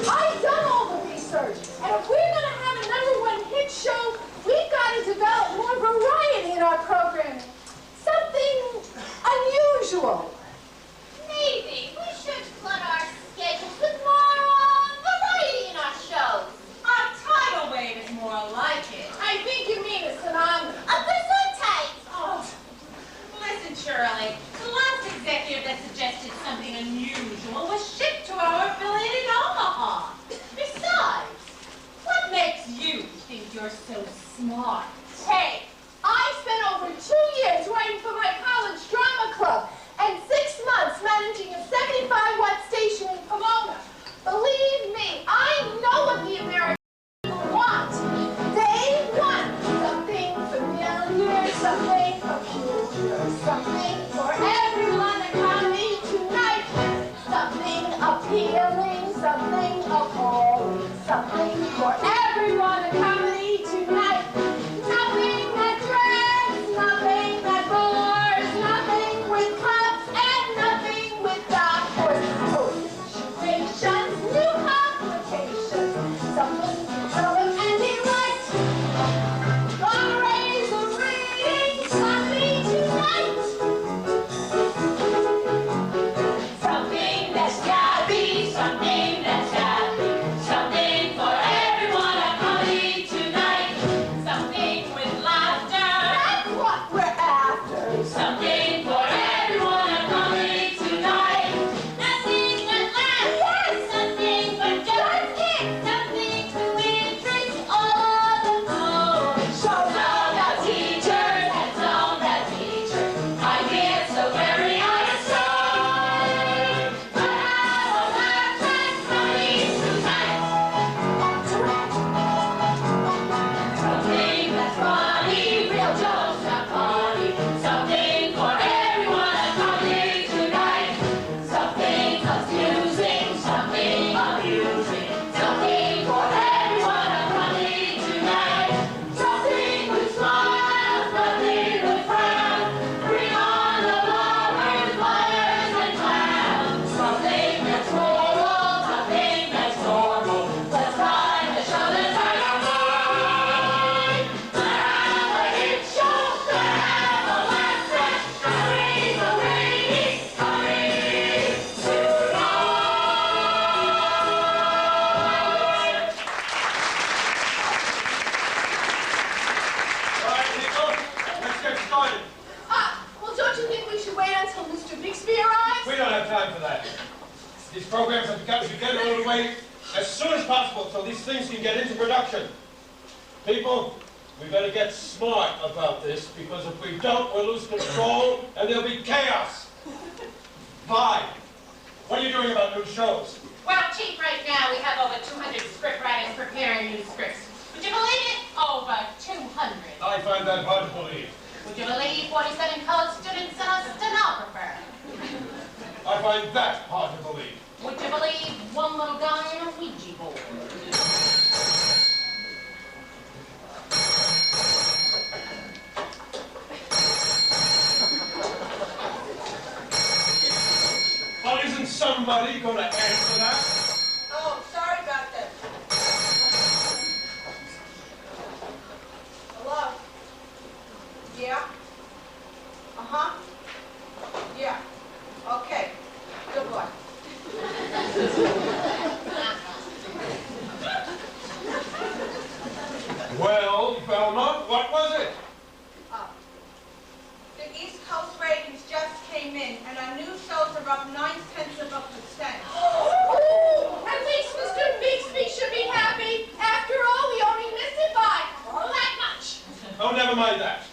I've done all the research, and if we're going to have a #1 hit show, we've got to develop more variety in our programming. Something unusual. Maybe we should flood our schedules with more variety in our shows. A tidal wave is more like it. I think you mean a tsunami. A gesundheit. Oh, listen, Shirley. The last executive that suggested something unusual was shipped to our affiliate in Omaha. Besides, what makes you think you're so smart? Hey, I spent over 2 years writing for my college drama club and 6 months managing a 75-watt station in Pomona. Believe me, I know what the American people want. They want something familiar, something peculiar, something for everyone economy tonight, something appealing, something appalling, something for everyone economy tonight. Nothing that drags, nothing that bores, nothing with clubs and nothing with doctors. Old situations, new complications, something ending right. Gonna raise the ratings, something tonight. going to wait as soon as possible so these things can get into production. People, we better get smart about this, because if we don't, we'll lose control and there'll be chaos. Vi, what are you doing about new shows? Well, Chief, right now we have over 200 script writers preparing new scripts. Would you believe it? Over 200. I find that hard to believe. Would you believe 47 college students and a stenographer? I find that hard to believe. Would you believe one little guy in a Ouija board? Well, isn't somebody going to answer that? Oh, sorry about that. Hello? Yeah? Uh-huh. Yeah. Okay. Good boy. Well, Velma, what was it? The East Coast ratings just came in, and our new shows are up 0.9%. At least Mr. Bixby should be happy. After all, we only missed it by all that much. Oh, never mind that.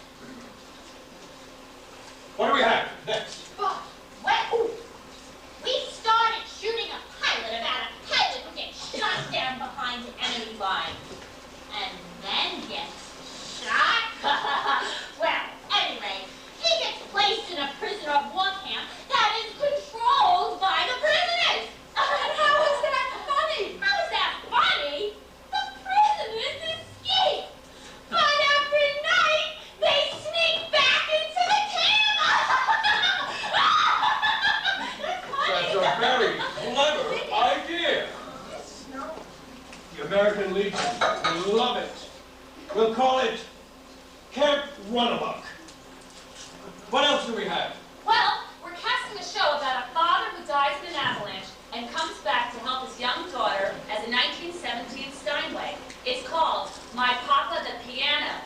What do we have next? But, well, we started shooting a pilot about a pilot who gets shot down behind the enemy line. And then gets shot? Well, anyway, he gets placed in a prisoner of war camp that is controlled by the prisoners. And how is that funny? How is that funny? The prisoners escape. But every night, they sneak back into the camp. That's a very clever idea. The American Legion will love it. We'll call it Camp Runamuck. What else do we have? Well, we're casting a show about a father who dies in an avalanche and comes back to help his young daughter as a 1917 Steinway. It's called My Papa the Piano.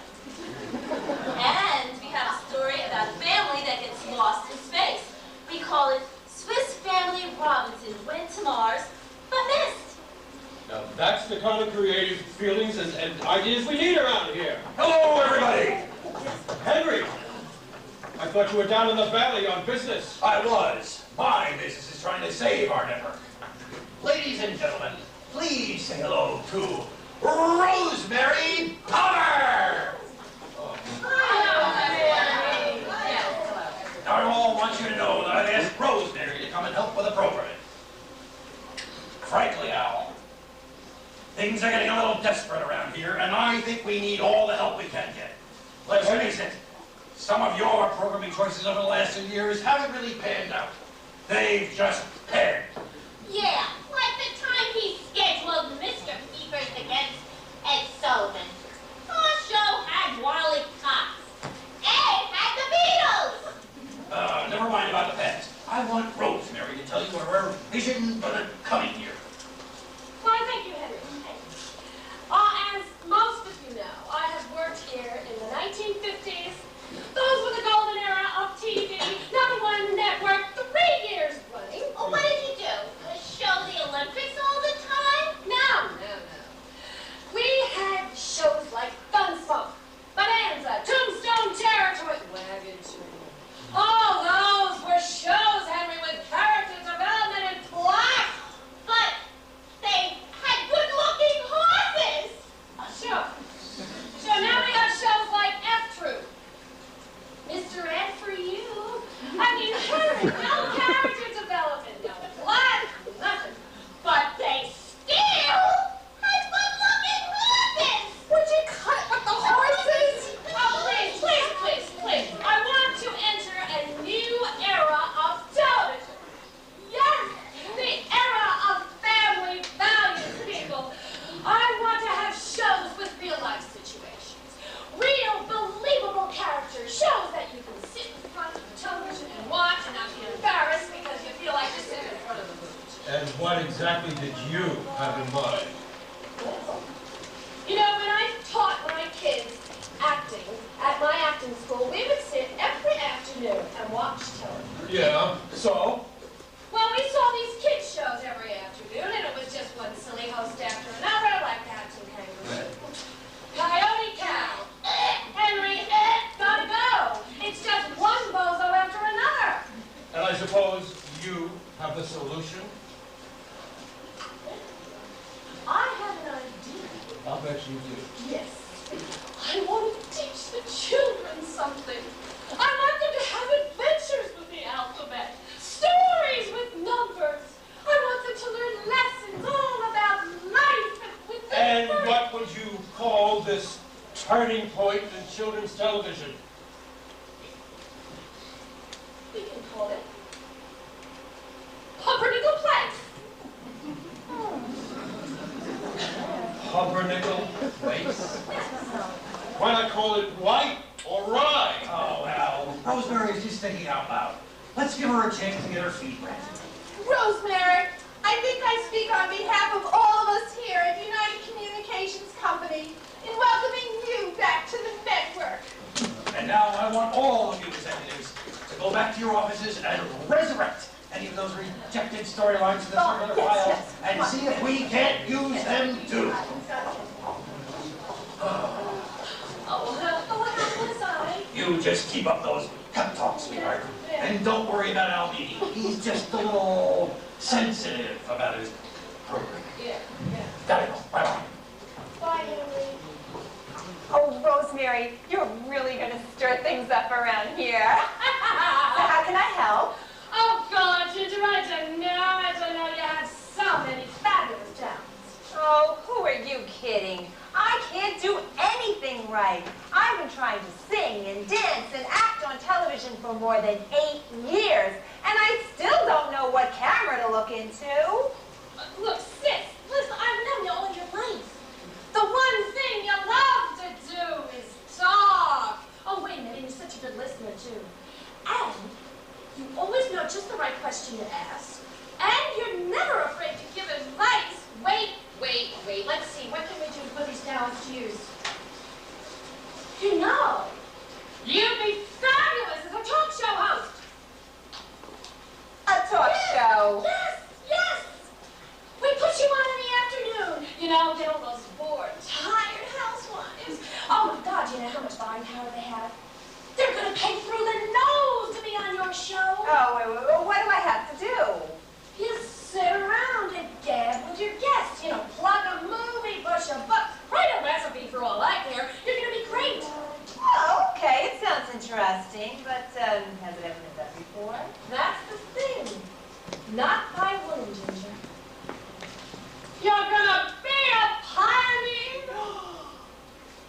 And we have a story about a family that gets lost in space. We call it Swiss Family Robinson went to Mars but missed. Now, that's the kind of creative feelings and ideas we need around here. Hello, everybody. Henry, I thought you were down in the valley on business. I was. My business is trying to save our network. Ladies and gentlemen, please say hello to Rosemary Palmer! Now, I all want you to know that I've asked Rosemary to come and help with the program. Frankly, Al, things are getting a little desperate around here, and I think we need all the help we can get. Let's face it, some of your programming choices over the last 2 years haven't really panned out. They've just panned. Yeah, like the time he scheduled Mr. Peepers against Ed Sullivan. Our show had Wally Cox. Ed had the Beatles. Never mind about the past. I want Rosemary to tell you what her vision for the coming year. Why, thank you, Henry. As most of you know, I have worked here in the 1950s. Those were the golden era of TV, #1 network, 3 years running. Oh, what did you do? Show the Olympics all the time? No. We had shows like Gunsmoke, Bonanza, Tombstone Territory, Wagon Train. All those were shows, Henry, with character development and plot. But they had good-looking horses. Sure. So now we have shows like F Troop. Mr. Ed for you. I mean, Henry, no character development, no plot, nothing. But they still had good-looking horses. Would you cut with the horses? Oh, please. I want to enter a new era of television. Yes, the era of family values, people. I want to have shows with real-life situations. Real, believable characters. Shows that you can sit in front of the television and watch and not be embarrassed because you feel like you're sitting in front of the movie. And what exactly did you have in mind? You know, when I taught my kids acting at my acting school, we would sit every afternoon and watch television. Yeah, so? Well, we saw these kids shows every afternoon, and it was just bet you do. Yes. I want to teach the children something. I want them to have adventures with the alphabet, stories with numbers. I want them to learn lessons all about life with the And what would you call this turning point in children's television? We can call it Pumpernickel Place. Pumpernickel Place? Why not call it White or Rye? Oh, well, Rosemary's just thinking out loud. Let's give her a chance to get her feet wet. Rosemary, I think I speak on behalf of all of us here at United Communications Company in welcoming you back to the network. And now I want all of you executives to go back to your offices and resurrect any of those rejected storylines in the circular file and see if we can't use them too. What was I? You just keep up those pep talks, sweetheart. And don't worry about Alvey. He's just a little sensitive about his program. Yeah. Gotta go. Bye-bye. Bye, Emily. Oh, Rosemary, you're really going to stir things up around here. So how can I help? Oh, God, Ginger, I didn't know you had so many fabulous talents. Oh, who are you kidding? I can't do anything right. I've been trying to sing and dance and act on television for more than 8 years, and I still don't know what camera to look into. Look, sis, listen, I've known you all your life. The one thing you love to do is talk. Oh, wait a minute, you're such a good listener, too. And you always know just the right question to ask. And you're never afraid to give advice. Wait. Let's see, what can we do to put these talents to use? You know, you'd be fabulous as a talk show host. A talk show? Yes. We put you on in the afternoon. You know, get all those bored, tired housewives. Oh my God, you know how much buying power they have? They're gonna pay through the nose to be on your show. Oh, wait, what do I have to do? You sit around and gab with your guests. You know, plug a movie, push a book, write a recipe for all I care. You're gonna be great. Oh, okay, it sounds interesting, but has it ever been done before? That's the thing. Not by a woman, Ginger. You're gonna be a pioneer.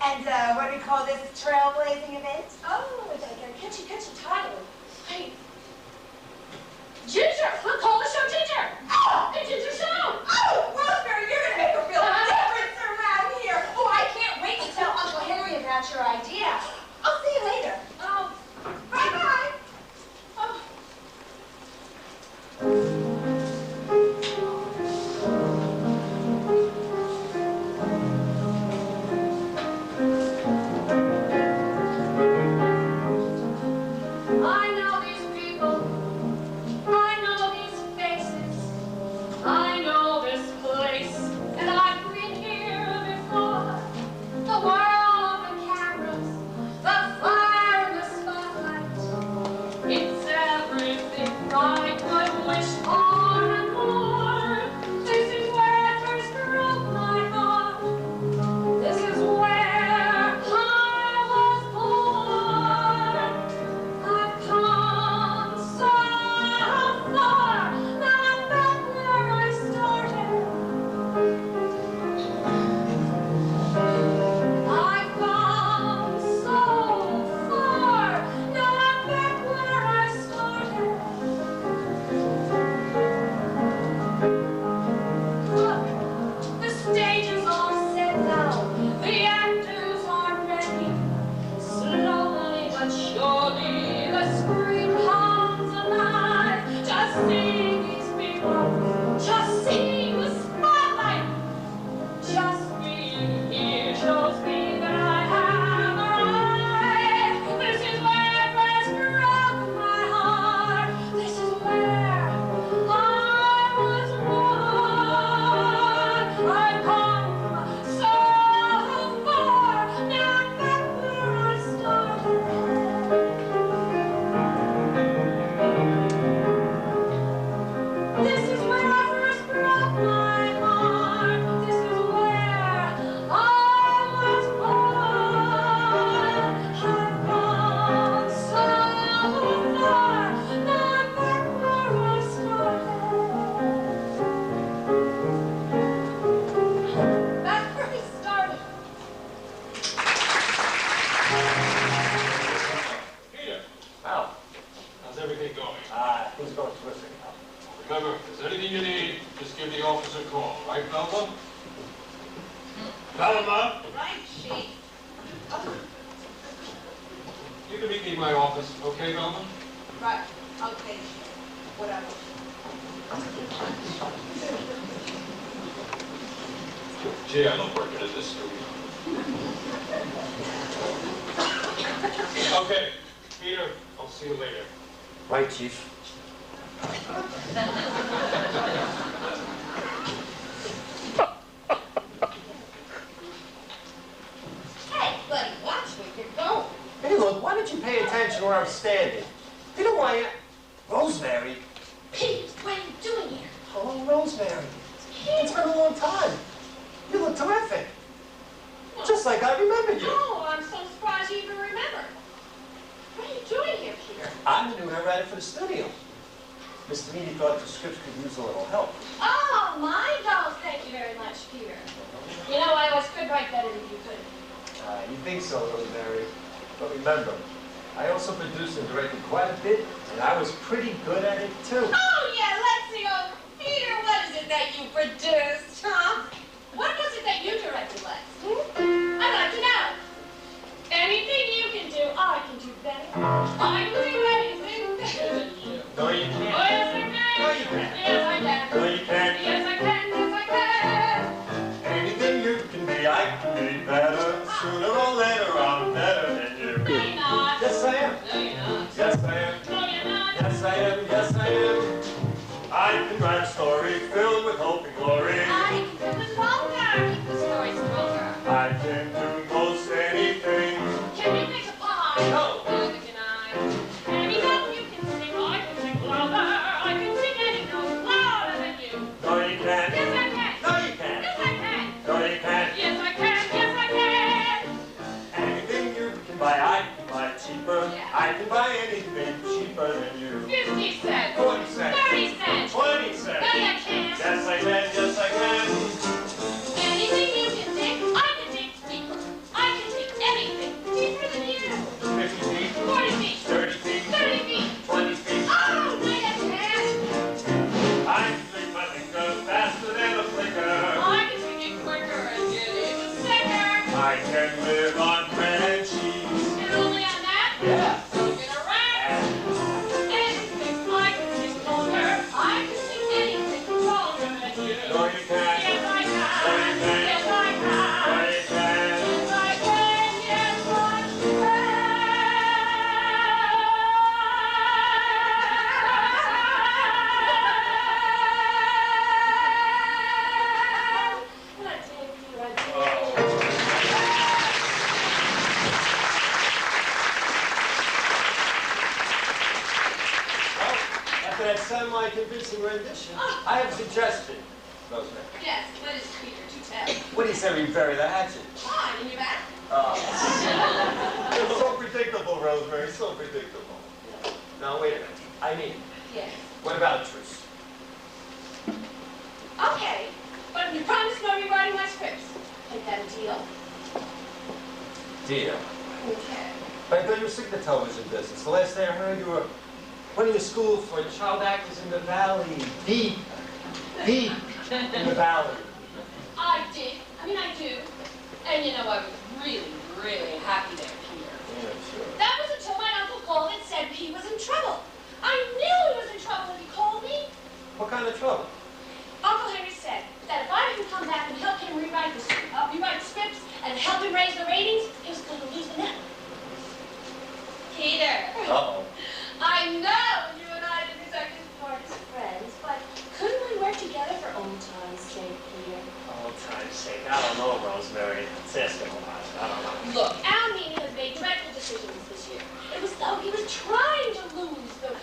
And what do we call this trailblazing event? Oh, it's like a catchy title. Hey, Ginger, we'll call the show Ginger. Oh, the Ginger Show. Oh, Rosemary, you're gonna make a real difference around here. Oh, I can't wait to tell Uncle Henry about your idea. I'll see you later. Oh, Bye-bye. oh. I know these people. I know these Right, Velma? Velma? Right, Chief. You can meet me in my office, okay, Velma? Right. Okay, Chief. Whatever. Gee, I love working at this studio. Okay, Peter, I'll see you later. Right, Chief. Hey, buddy, watch where you're going. Hey, look, why don't you pay attention where I'm standing? You know why I... Rosemary? Pete, what are you doing here? Oh, Rosemary. It's been a long time. You look terrific. Just like I remembered you. Oh, I'm so surprised you even remember. What are you doing here, Peter? I'm the new hair writer for the studio. Mr. Meany thought the scripts could use a little help. Oh, my dolls, thank you very much, Peter. You know, I always could write better than you could. You think so, Rosemary. But remember, I also produced and directed quite a bit, and I was pretty good at it, too. Oh, yeah, let's see. Oh, Peter, what is it that you produced, huh? What was it that you directed, Lex? I'd like to know. Anything you can do, I can do better. I can do anything better than you. No, you can't. Oh, yes, I can. No, you can't. Yes, I can. No, you can't. Yes, I can. Yes, I can. Anything you can be, I can be better. Sooner or later, I'm better than you. No, you're not. Yes, I am. No, you're not. Yes, I am. No, you're not. Yes, I am. Yes, I am. I can write a story filled with hope and glory. I can do it longer. Keep the stories longer. I can do most anything. Can you make a pie? No. Neither can I. Anything you can sing, I can sing louder. I can sing any note louder than you. No, you can't. Yes, I can. No, you can't. Yes, I can. No, you can't. Yes, I can. Yes, I can. Anything you can buy, I can buy cheaper. Yeah. I can buy anything cheaper than you. 50 cents. 40 cents. 30 cents. 20 cents. No, you can't. Yes, I can. Yes, I can. Anything you can think, I can think deeper. I can think anything deeper than you. 50 feet. 40 feet. 30 feet. 30 feet. 20 feet. Oh, no, you can't. I can think my finger faster than a flicker. I can think it quicker and get even sicker. I can live on bread and cheese. And only on that? Yeah. Don't get around. Anything I can think longer. I can think anything longer than you. No, you can't. Yes, I can. No, you can't. Yes, I can. No, you can't. Yes, I can. Yes, I can. And I did, Peter, I did. After that semi-convincing rendition, I have a suggestion, Rosemary. Yes, what is it, Peter? Do tell. What do you say we bury the hatchet? Fine, in your back. It's so predictable, Rosemary, so predictable. Now, wait a minute. I mean, Yes. what about a truce? Okay, but you promised not rewriting my scripts. Is that a deal? Deal. Okay. But I thought you were sick of the television business. The last thing I heard, you were running a school for child actors in the valley. Deep in the valley. I did. I mean, I do. And you know, I was really, really happy there, Peter. Yeah, sure. That was until my uncle called and said he was in trouble. I knew he was in trouble when he called me. What kind of trouble? Uncle Henry said that if I didn't come back and help him rewrite scripts and help him raise the ratings, he was going to lose the network. Peter. Uh-oh. I know you and I didn't exactly part as friends, but couldn't we work together for old time's sake, Peter? Old time's sake. I don't know, Rosemary. It's asking a lot. I don't know. Look, Al Meany has made dreadful decisions this year. It was though he was trying to lose the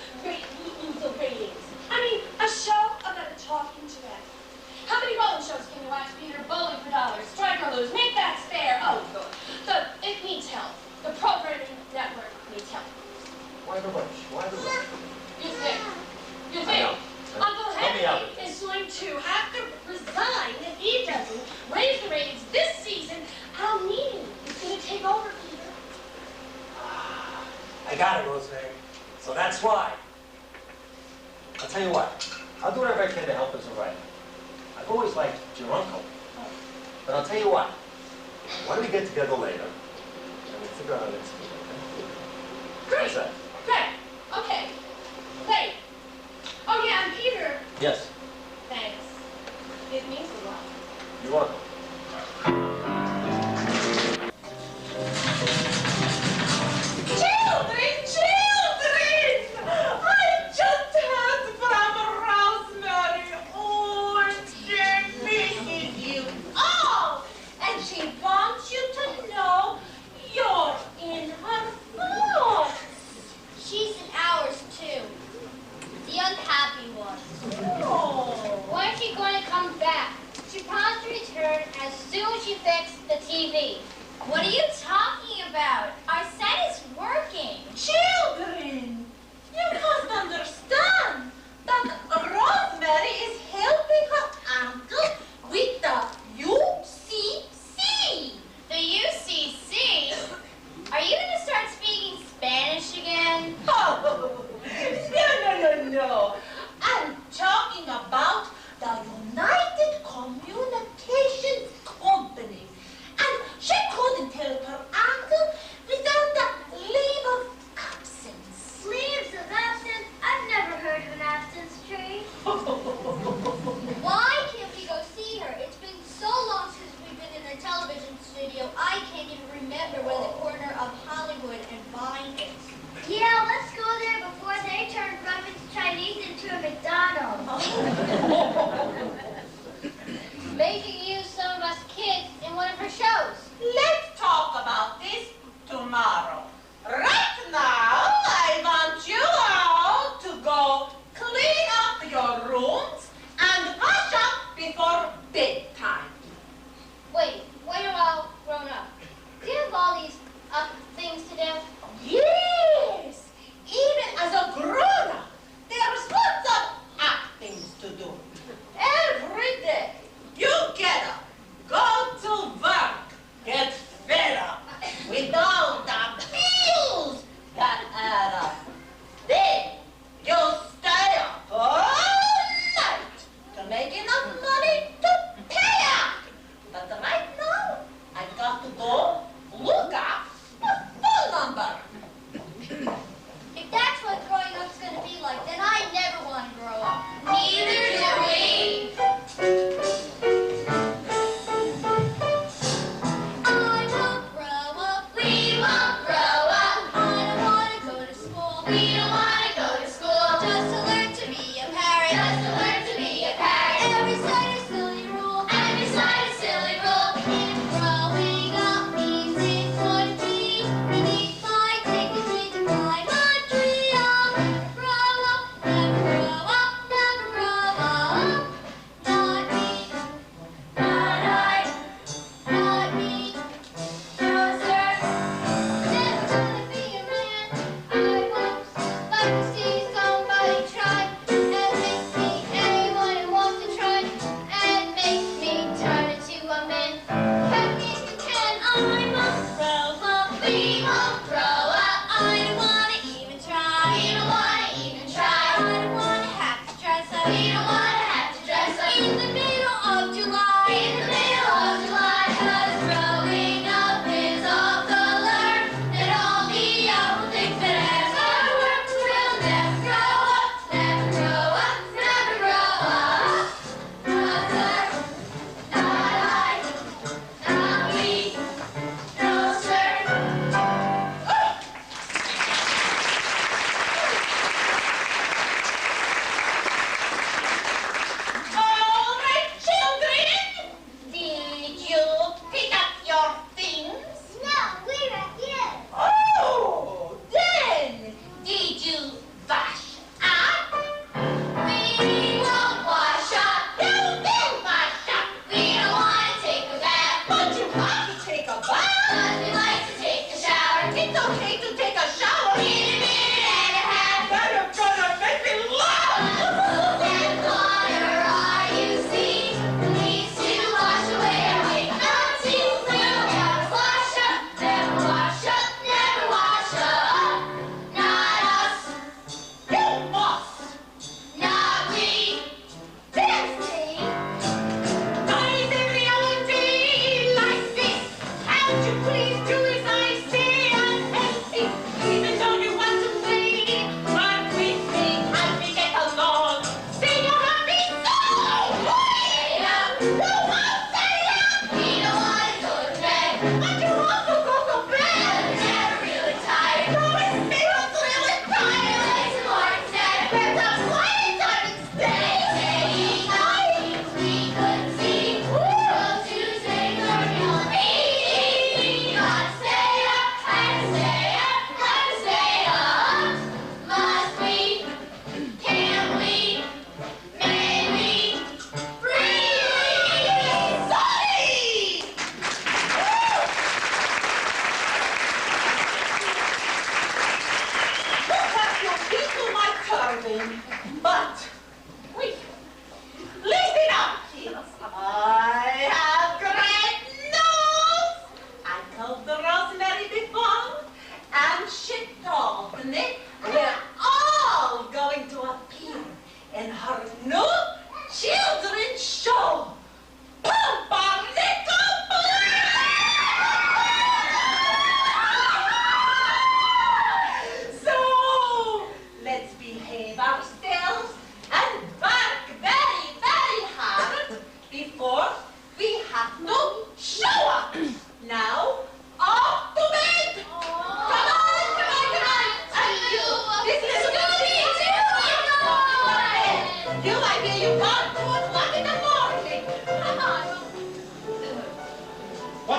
ratings. I mean, a show about a talking giraffe. How many bowling shows can you watch, Peter? Bowling for dollars, strike or lose, make that fair. Oh, good. It needs help. The programming network needs help. Why the rush? Why the rush? You think? I know. Uncle Help me out Henry with this. is going to have to resign if he doesn't raise the ratings this season. Al Meany is going to take over, Peter. I got it, Rosemary. So that's why. I'll tell you what. I'll do whatever I can to help as a writer. I've always liked It's your uncle. But I'll tell you what. Why don't we get together later and we'll figure out how next meeting, okay? Great. How's that? Great. Okay. Great. Oh yeah, and Peter. Yes. Thanks. It means a lot. You're welcome. Children! I just heard from Rosemary. Oh, she misses you all. And she wants you to know you're in her thoughts. She's in ours, too. The unhappy one. Oh. When is she going to come back? She promised to return as soon as she fixed the TV. What are you talking about? Our set is working. Children, you must understand that Rosemary is helping her uncle with the UCC. The UCC? Are you going to start speaking Spanish again? Oh, no. I'm talking about the United Communications Company. And she couldn't help her uncle without the leave of absence.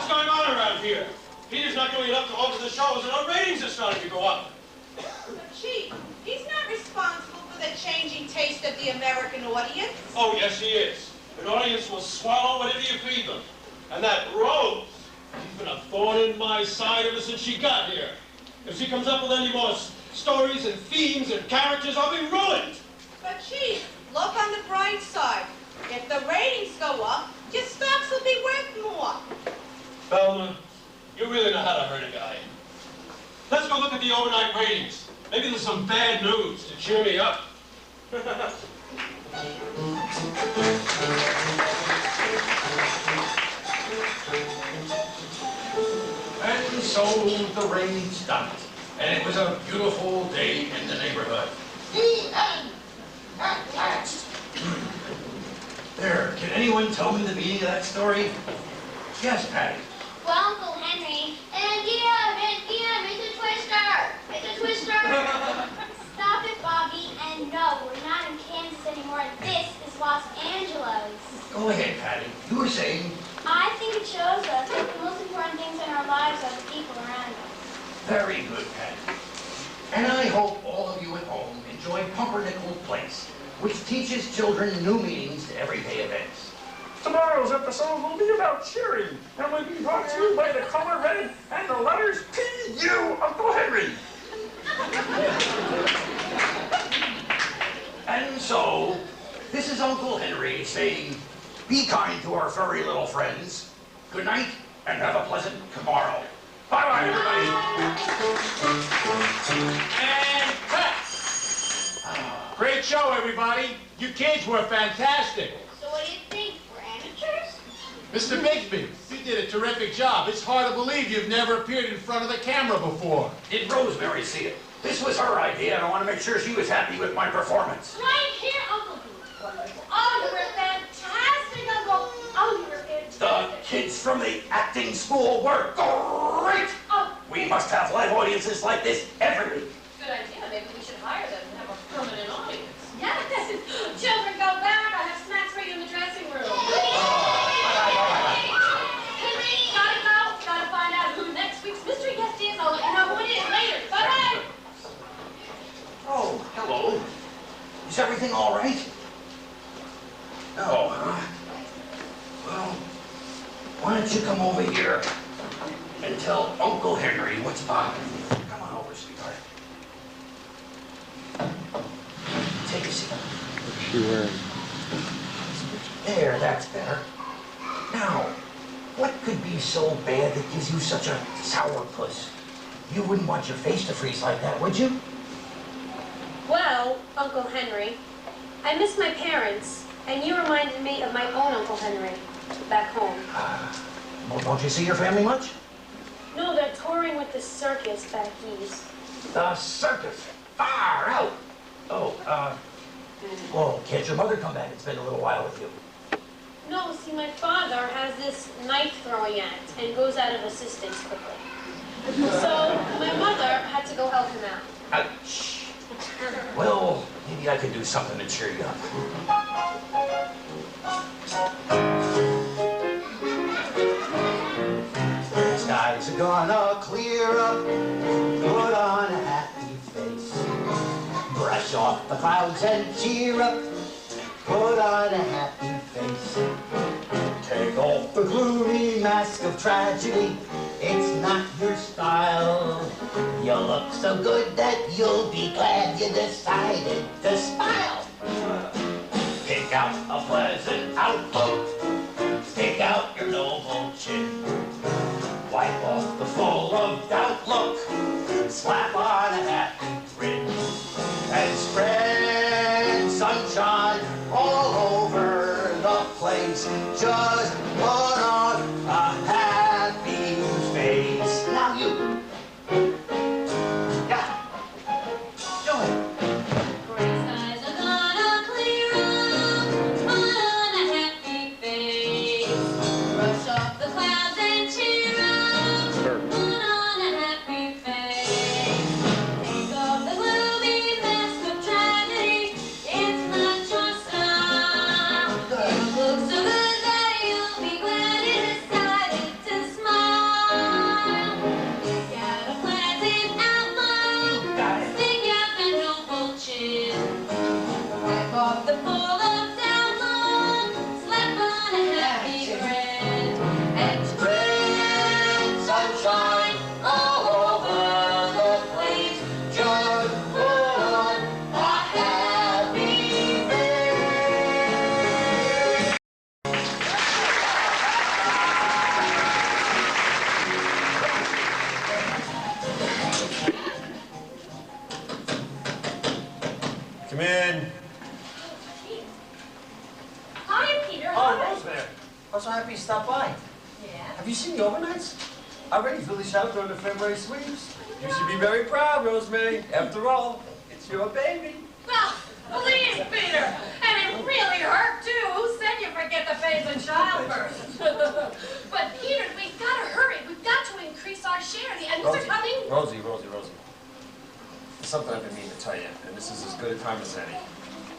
What's going on around here? Peter's not doing enough to alter the shows, and our ratings are starting to go up. But Chief, he's not responsible for the changing taste of the American audience. Oh, yes, he is. An audience will swallow whatever you feed them. And that Rose, she's been a thorn in my side ever since she got here. If she comes up with any more stories and themes and characters, I'll be ruined. But Chief, look on the bright side. If the ratings go up, your stocks will be worth more. Velma, you really know how to hurt a guy. Let's go look at the overnight ratings. Maybe there's some bad news to cheer me up. And so the rain stopped, and it was a beautiful day in the neighborhood. The end! At last! There, can anyone tell me the meaning of that story? Yes, Patty. Well, Uncle Henry, and it's a twister! It's a twister! Stop it, Bobby, and no, we're not in Kansas anymore. This is Los Angeles. Go ahead, Patty. You were saying... I think it shows us that the most important things in our lives are the people around us. Very good, Patty. And I hope all of you at home enjoy Pumpernickel Place, which teaches children new meanings to everyday events. Tomorrow's episode will be about cheering, and will be brought to you by the color red and the letters P.U. Uncle Henry. And so, this is Uncle Henry saying, be kind to our furry little friends. Good night, and have a pleasant tomorrow. Bye-bye, everybody. And cut! Great show, everybody. You kids were fantastic. So what do you think? We're amateurs? Mr. Bigsby, you did a terrific job. It's hard to believe you've never appeared in front of the camera before. Did Rosemary see it? This was her idea, and I want to make sure she was happy with my performance. Right here, Uncle. Oh, you were fantastic, Uncle. Oh, you were fantastic. The kids from the acting school were great! Oh. We must have live audiences like this every week. Good idea. Maybe we should hire them and have a permanent audience. Yes. Children go back. I have snacks for you in the dressing room. Henry, gotta go. Gotta find out who next week's mystery guest is. I'll let you know who it is later. Bye-bye. Oh, hello. Is everything all right? No, huh? Well, why don't you come over here and tell Uncle Henry what's bothering you? Come on over, sweetheart. Take a seat. What's she wearing? There, that's better. Now, what could be so bad that gives you such a sourpuss? You wouldn't want your face to freeze like that, would you? Well, Uncle Henry, I miss my parents, and you reminded me of my own Uncle Henry back home. Well, don't you see your family much? No, they're touring with the circus back east. The circus. Far out. Oh, well, can't your mother come back and spend a little while with you? No, see, my father has this knife-throwing act and goes out of assistance quickly. So my mother had to go help him out. Ouch. Well, maybe I could do something to cheer you up. The skies are gonna clear up, put on a happy face. Brush off the clouds and cheer up, put on a happy face. Take off the gloomy mask of tragedy, it's not your style. You look so good that you'll be glad you decided to smile. Pick out a pleasant outlook, stick out your noble chin. Wipe off the full of doubt look, slap on a happy grin. And spread sunshine all over the place. Just put on a happy face. Now you. Yeah. Do it. Gray skies are gonna clear up, put on a happy face. Brush off the clouds and cheer up, put on a happy face. Yeah? Have you seen the overnights? Already finished out during the February sweeps. You should be very proud, Rosemary. After all, it's your baby. Well, please, Peter. And it really hurt, too. Who said you forget the phase of childbirth? But, Peter, we've got to hurry. We've got to increase our share. The animals are coming. Rosie. There's something I've been meaning to tell you, and this is as good a time as any.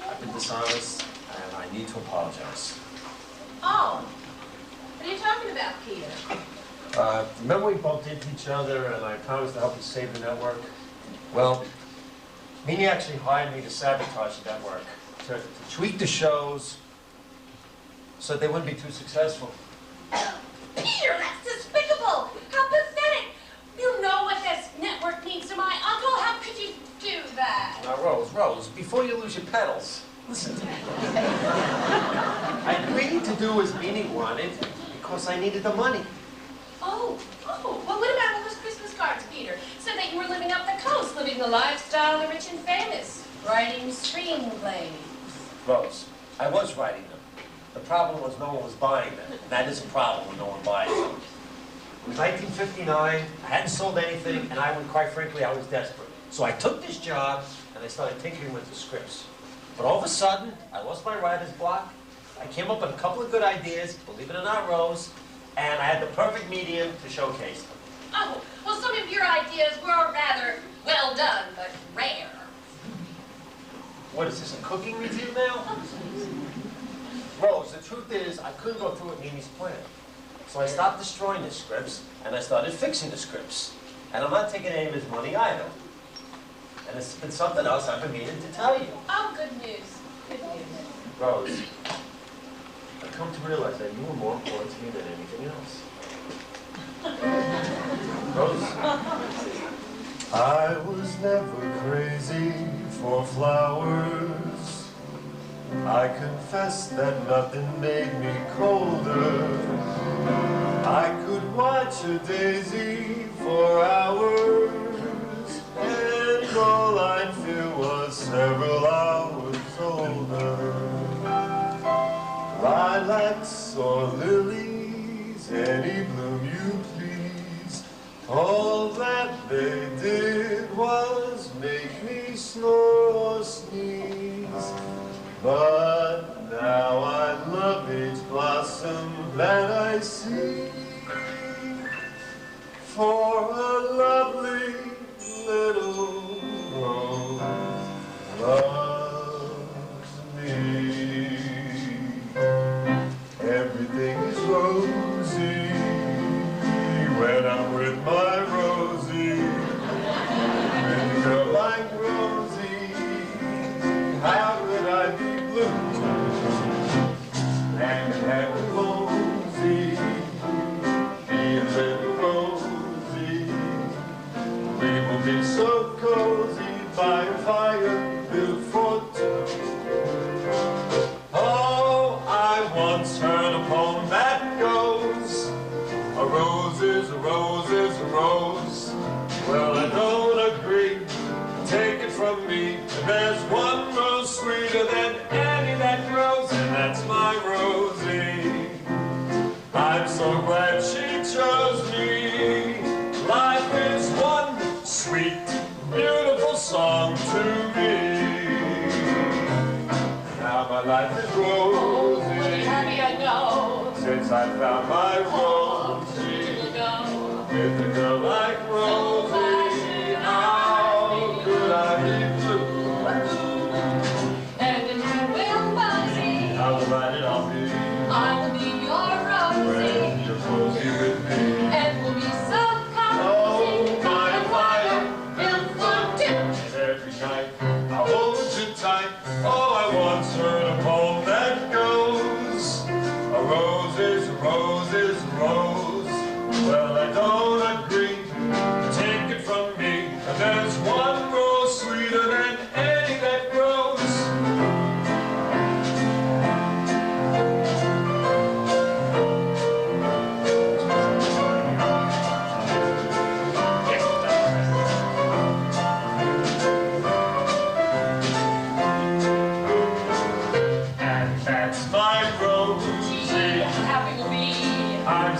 I've been dishonest, and I need to apologize. Oh. What are you talking about, Peter? Remember we bumped into each other, and I promised to help you save the network? Well, Mimi actually hired me to sabotage the network, to tweak the shows so that they wouldn't be too successful. Peter, that's despicable. How pathetic. You know what this network means to my uncle. How could you do that? Now, Rose, before you lose your pedals, listen to me. I agreed to do as Mimi wanted because I needed the money. Oh. Well, what about all those Christmas cards, Peter? Said that you were living up the coast, living the lifestyle of the rich and famous, writing screenplays. Rose, I was writing them. The problem was no one was buying them. And that is a problem when no one buys them. It was 1959, I hadn't sold anything, and quite frankly, I was desperate. So I took this job, and I started tinkering with the scripts. But all of a sudden, I lost my writer's block. I came up with a couple of good ideas, believe it or not, Rose, and I had the perfect medium to showcase them. Oh, well, some of your ideas were rather well done, but rare. What is this, a cooking review now? Rose, the truth is, I couldn't go through with Mimi's plan. So I stopped destroying the scripts, and I started fixing the scripts. And I'm not taking any of his money either. And it's been something else I've been meaning to tell you. Oh, good news. Good news. Rose, I've come to realize that you are more important to me than anything else. Rose? I was never crazy for flowers. I confess that nothing made me colder. I could watch a daisy for hours, and all I'd feel was several hours older. Lilacs or lilies, any bloom you please, all that they did was make me snore or sneeze. But now I love each blossom that I see, for a lovely little rose loves me. Everything is rosy when I'm with my Rosie. With a girl like Rosie, how could I be blue? And have a rosy, be a little rosy. We will be so cozy by a fire built for two. Oh, I once heard a poem that goes, a rose is a rose is a rose. Well, I don't agree, take it from me. There's one rose sweeter than any that grows, and that's my Rosie. I'm so glad she chose me. Life is one sweet, beautiful song to me. Now my life is rosy. Happy I know. Since I found my Rosie. With a girl like Rosie, how could I be blue? And you will, Rosie. How delighted I'll be I will be your Rosie. when you're cozy with me. And we'll be so cozy by a fire built for two. And every night I'll hold you tight. Oh, I once heard a poem that goes, a rose is a rose is a rose. Well, I don't agree.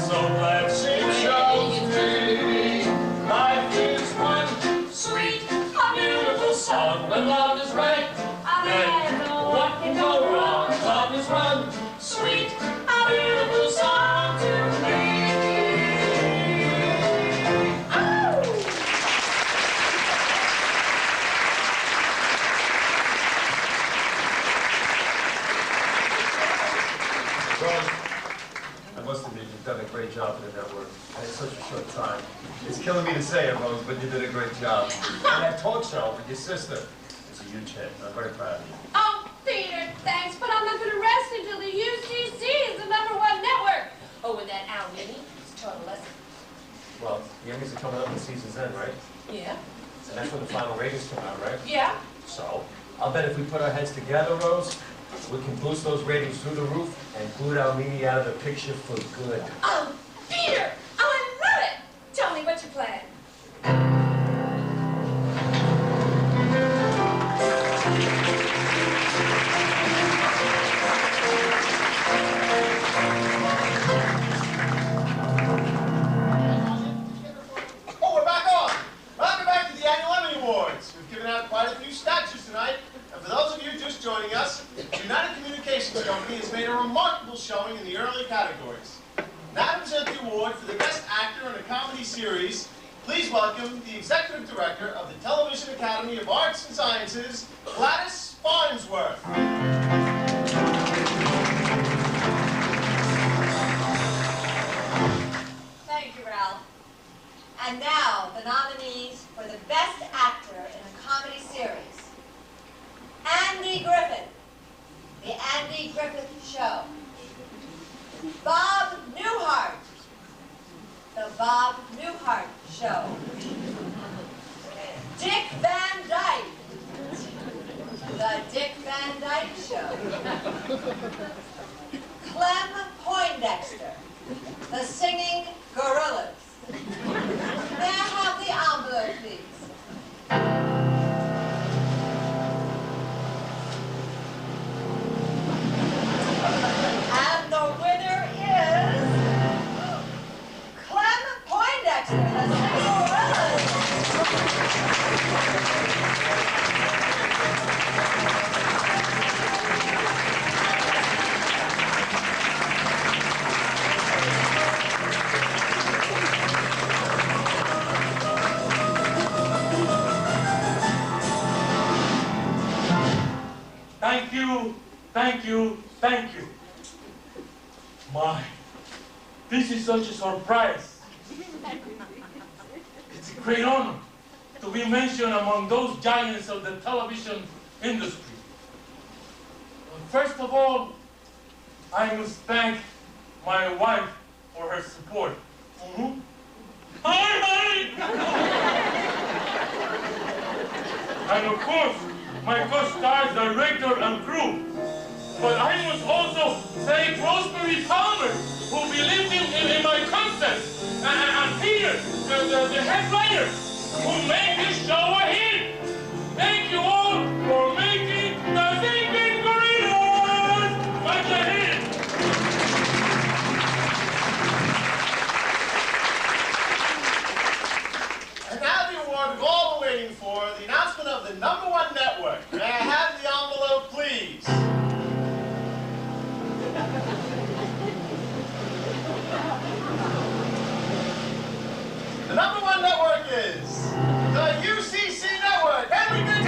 so glad she chose me. Life is one sweet, beautiful song. When love is right, then what can go wrong? Love is one sweet, beautiful song to me. Rose, I must admit you've done a great job for the network. And in such a short time. It's killing me to say it, Rose, but you did a great job. And that talk show with your sister is a huge hit. I'm very proud of you. Oh, Peter, thanks, but I'm not going to rest until the UCC is the #1 network. Oh, and that Alvey is taught a lesson. Well, the Emmys are coming up in season's end, right? Yeah. And that's when the final ratings come out, right? Yeah. So, I'll bet if we put our heads together, Rose, we can boost those ratings through the roof and boot Alvey out of the picture for good. Oh, Peter! Oh, I love it! Tell me what you plan. Oh, we're back on. Welcome back to the annual Emmy Awards. We've given out quite a few statues tonight. And for those of you just joining us, the United Communications Company has made a remarkable showing in the early categories. Now to present the award for the Best Actor in a Comedy Series, please welcome the Executive Director of the Television Academy of Arts and Sciences, Gladys Farnsworth. Thank you, Ralph. And now, the nominees for the Best Actor in a Comedy Series. Andy Griffith, The Andy Griffith Show. Bob Newhart, The Bob Newhart Show. Dick Van Dyke, The Dick Van Dyke Show. Clem Poindexter, The Singing Gorillas. May I have the envelope, please? And the winner is Clem Poindexter, The Singing Gorillas. Thank you, thank you, thank you. My, this is such a surprise. It's a great honor to be mentioned among those giants of the television industry. First of all, I must thank my wife for her support. Hi! And of course, my co-stars, director, and crew. But I must also thank Rosemary Palmer, who believed in my concept, and Peter, the head writer, who made this show a hit. Thank you all for making the Singing Gorillas such a hit. And now the award we've all been waiting for, the announcement of the #1 network. May I have the envelope, please? The #1 network is the UCC network. Everything.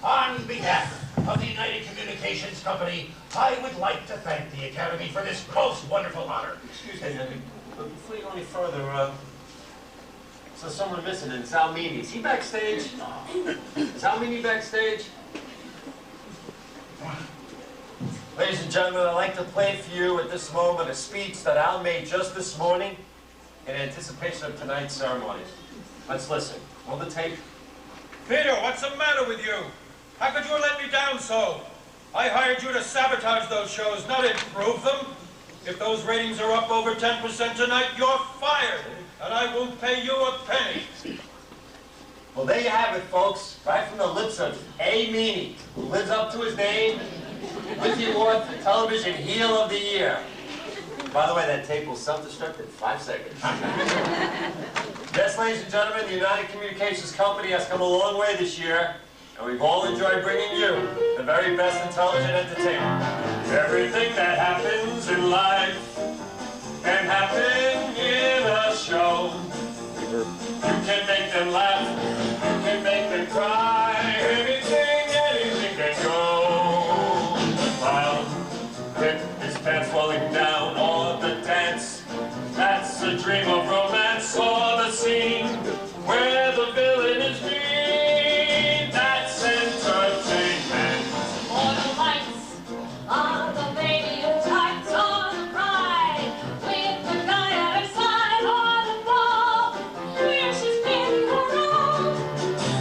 On behalf of the United Communications Company, I would like to thank the Academy for this most wonderful honor. Excuse me, Andy, but before you go any further, so someone missing, and it's Almini. Is he backstage? Is Almini backstage? Ladies and gentlemen, I'd like to play for you at this moment a speech that Al made just this morning in anticipation of tonight's ceremony. Let's listen. Roll the tape. Peter, what's the matter with you? How could you let me down so? I hired you to sabotage those shows, not improve them. If those ratings are up over 10% tonight, you're fired, and I won't pay you a penny. Well, there you have it, folks. Right from the lips of A. Meany, who lives up to his name, with the award for Television Heel of the Year. By the way, that tape will self-destruct in 5 seconds. Yes, ladies and gentlemen, the United Communications Company has come a long way this year, and we've all enjoyed bringing you the very best in television entertainment. Everything that happens in life can happen in a show. You can make them laugh, you can make them cry, anything can go. The clown with his pants falling down, or the dance, that's a dream of romance, or the scene where the villain is mean, that's entertainment. Or the lights on the radio tights on the ride, with the guy at her side on the ball, where she's spinning around.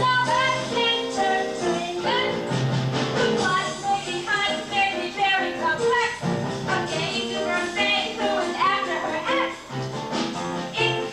Now that's entertainment. The plot may be behind may be very complex. A gay girl thing who is after her ex. It's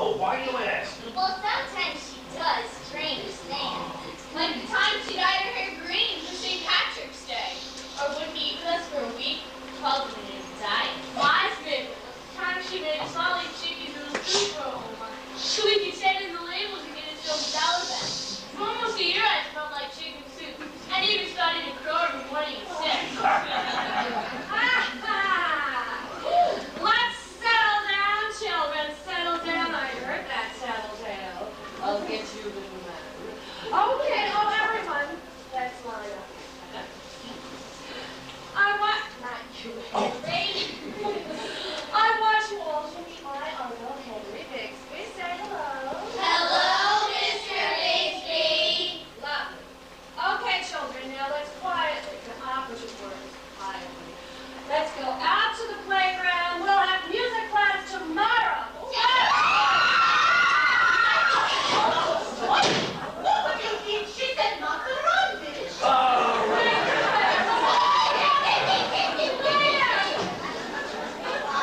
No, why do you ask? Well, sometimes she does strange things. Like the time she dyed her hair green for St. Patrick's Day. Or wouldn't be with us for a week. Called me and died. My favorite was the time she made solid chickies in the food roll. So we could send in the labels and get it filled with Alvey. For almost a year I smelled like chicken soup. And even started to crow every morning at 6. Let's settle down, children. Settle down. I heard that tattletale. I'll get you, little man. Okay, everyone. Let's line up. Not you, Henry. I want you all to meet my uncle, Henry Bixby. Say hello. Hello, Mr. Bixby. Lovely. Okay, children, now let's quietly, the opposite words, quietly. Let's go out to the playground. We'll have music class tomorrow. She said not to run, bitch.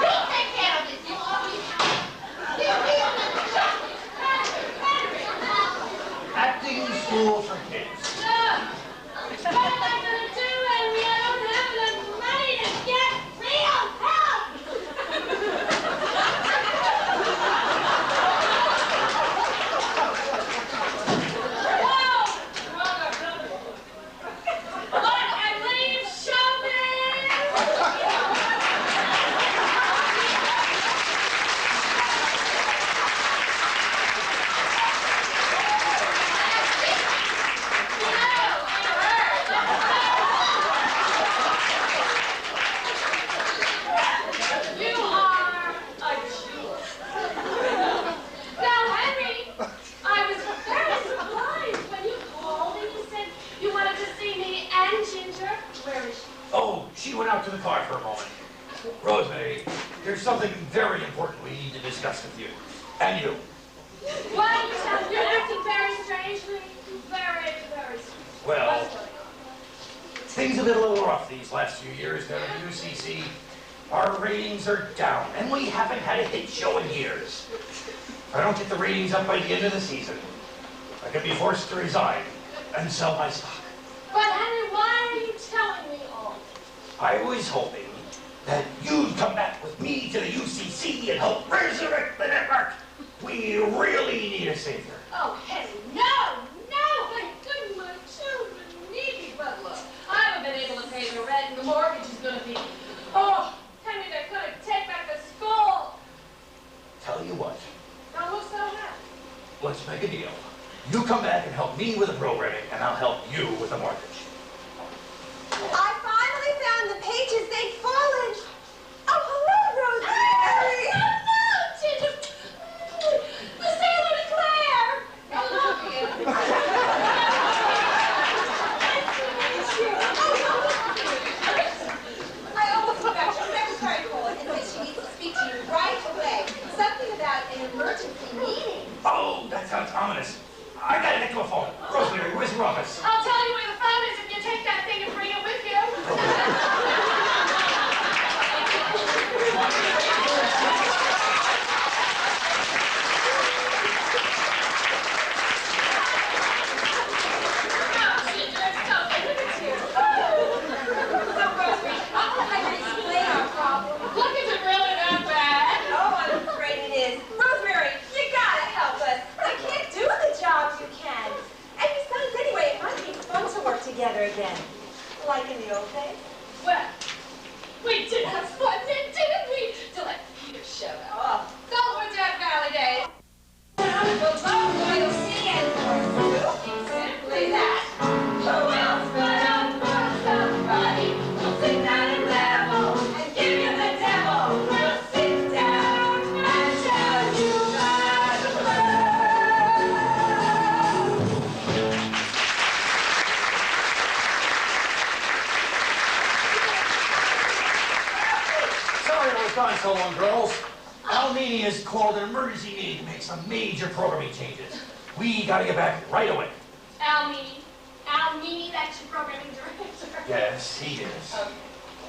You take care of this. You always Acting school for kids. What am I going to do when we don't have enough money to get real help? What, and leave showbiz? You are a jewel. Now, Henry, I was very surprised when you called and you said you wanted to see me and Ginger. Where is she? Oh, she went out to the car for a moment. Rosemary, there's something very important we need to discuss with you. And you. Why you tell you're acting very strangely? Very, very strange. Well, What's going on? things have been a little rough these last few years down at the UCC. Our ratings are down, and we haven't had a hit show in years. If I don't get the ratings up by the end of the season, I could be forced to resign and sell my stock. But Henry, why are you telling me all this? I was hoping that you'd come back with me to the UCC and help resurrect the network. We really need a savior. Oh, Henry, no! Thank goodness my children need me. But look, I haven't been able to pay the rent, and the mortgage is going to be... Oh, Henry, they're going to take back the school. Tell you what, Don't look so happy. let's make a deal. You come back and help me with the programming, and I'll help you with the mortgage. I finally found the pages they'd fallen. Oh, hello, Rosemary. No, Ginger. Say hello to Claire. I love you. Nice to meet you. I almost forgot. Your secretary called and said she needs to speak to you right away. Something about an emergency meeting. Oh, that sounds ominous. I gotta get to a phone. Rosemary, where's your office? I'll tell you where the phone is if you take that thing and bring it with you. Together again, like in the old days. Well, we did have fun then, didn't we? To let Peter show up. Those were Death Valley days. Well, loyalty and simply that. Who else but somebody who'll sit down and level and give you the devil? We'll sit down and tell you about Sorry I was gone so long, girls. Alvey has called an emergency meeting to make some major programming changes. We gotta get back right away. Alvey, that's your programming director. Yes, he is.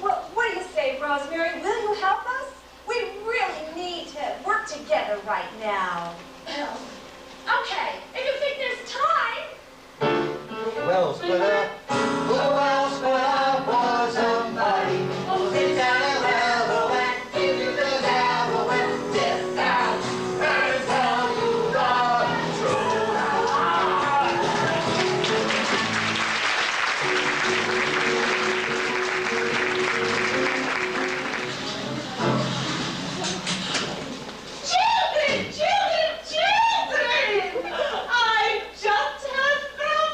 Well, what do you say, Rosemary? Will you help us? We really need to work together right now. Okay, if you think there's time. Well split up, well split up, or somebody will sit down and level and give you the devil and sit down and tell you the truth. Children, children, children! I just heard from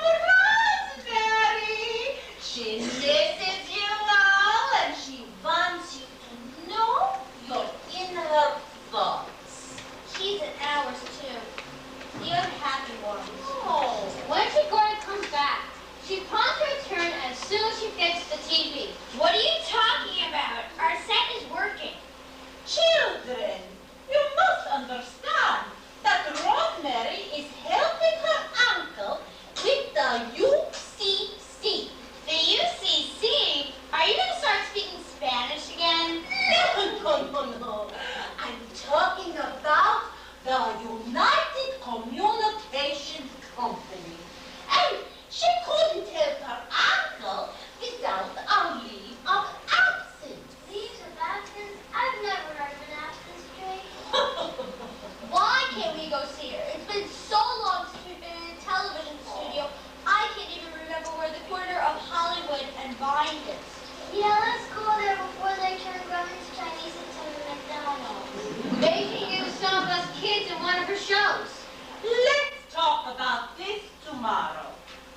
Rosemary. She misses you all and she wants you to know you're in her thoughts. She's in ours too. The unhappy ones. Oh. When she going to come back? She plans to return as soon as she fixes the TV. What are you talking about? Our set is working. Children, you must understand that Rosemary is helping her uncle with the UCC. The UCC? Are you going to start speaking Spanish again? No. I'm talking about the United Communication Company. And she couldn't help her uncle without a leave of absence. Leaves of absence? I've never heard of an absence trade. Why can't we go see her? It's been so long since we've been in a television studio, I can't even remember where the corner of Hollywood and Vine is. Yeah, let's go there before they turn Grumman's Chinese into McDonald's. They can use some of us kids in one of her shows. Let's talk about this tomorrow.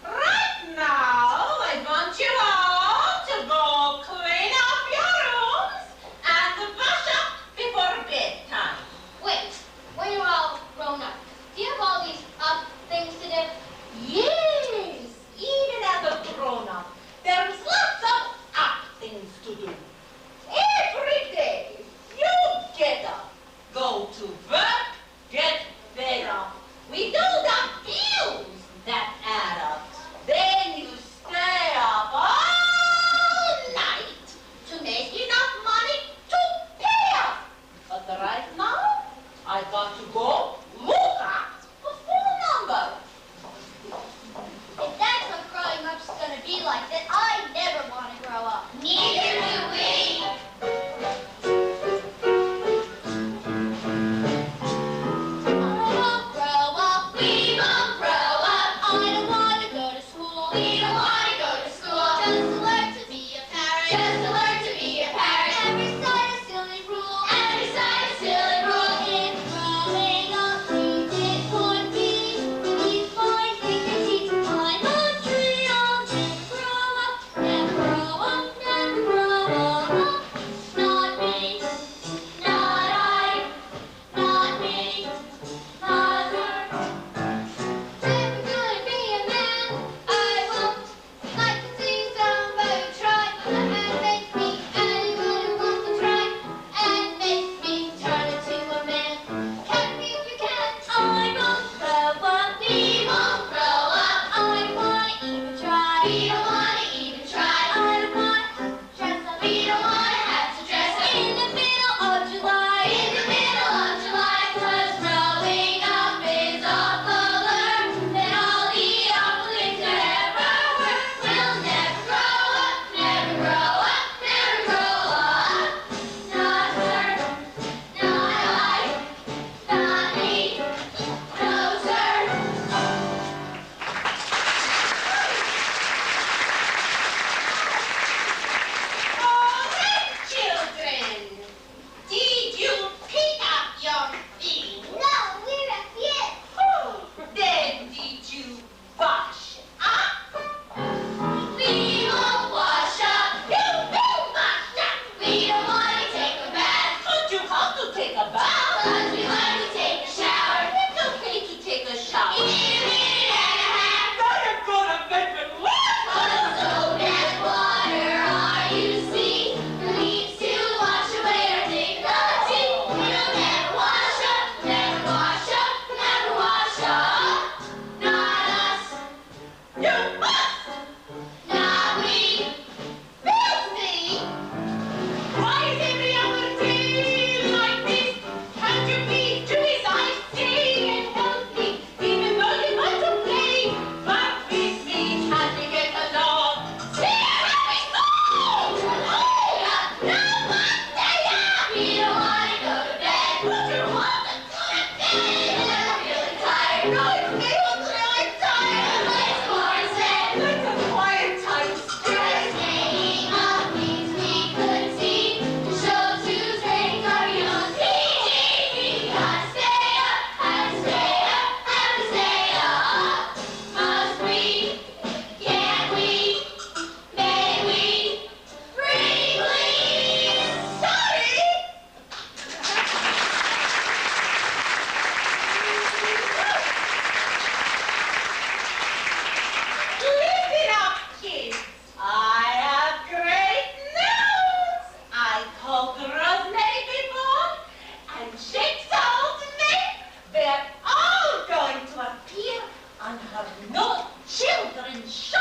Right now, I want you all to go clean up your rooms and brush up before bedtime. Wait, when you're all grown up, do you have all these up things to do? Yes, even as a grown-up, there's lots of up things to do. Every day, you get up, go to work, get paid off. We do the bills that add up. Then you have no children. Shut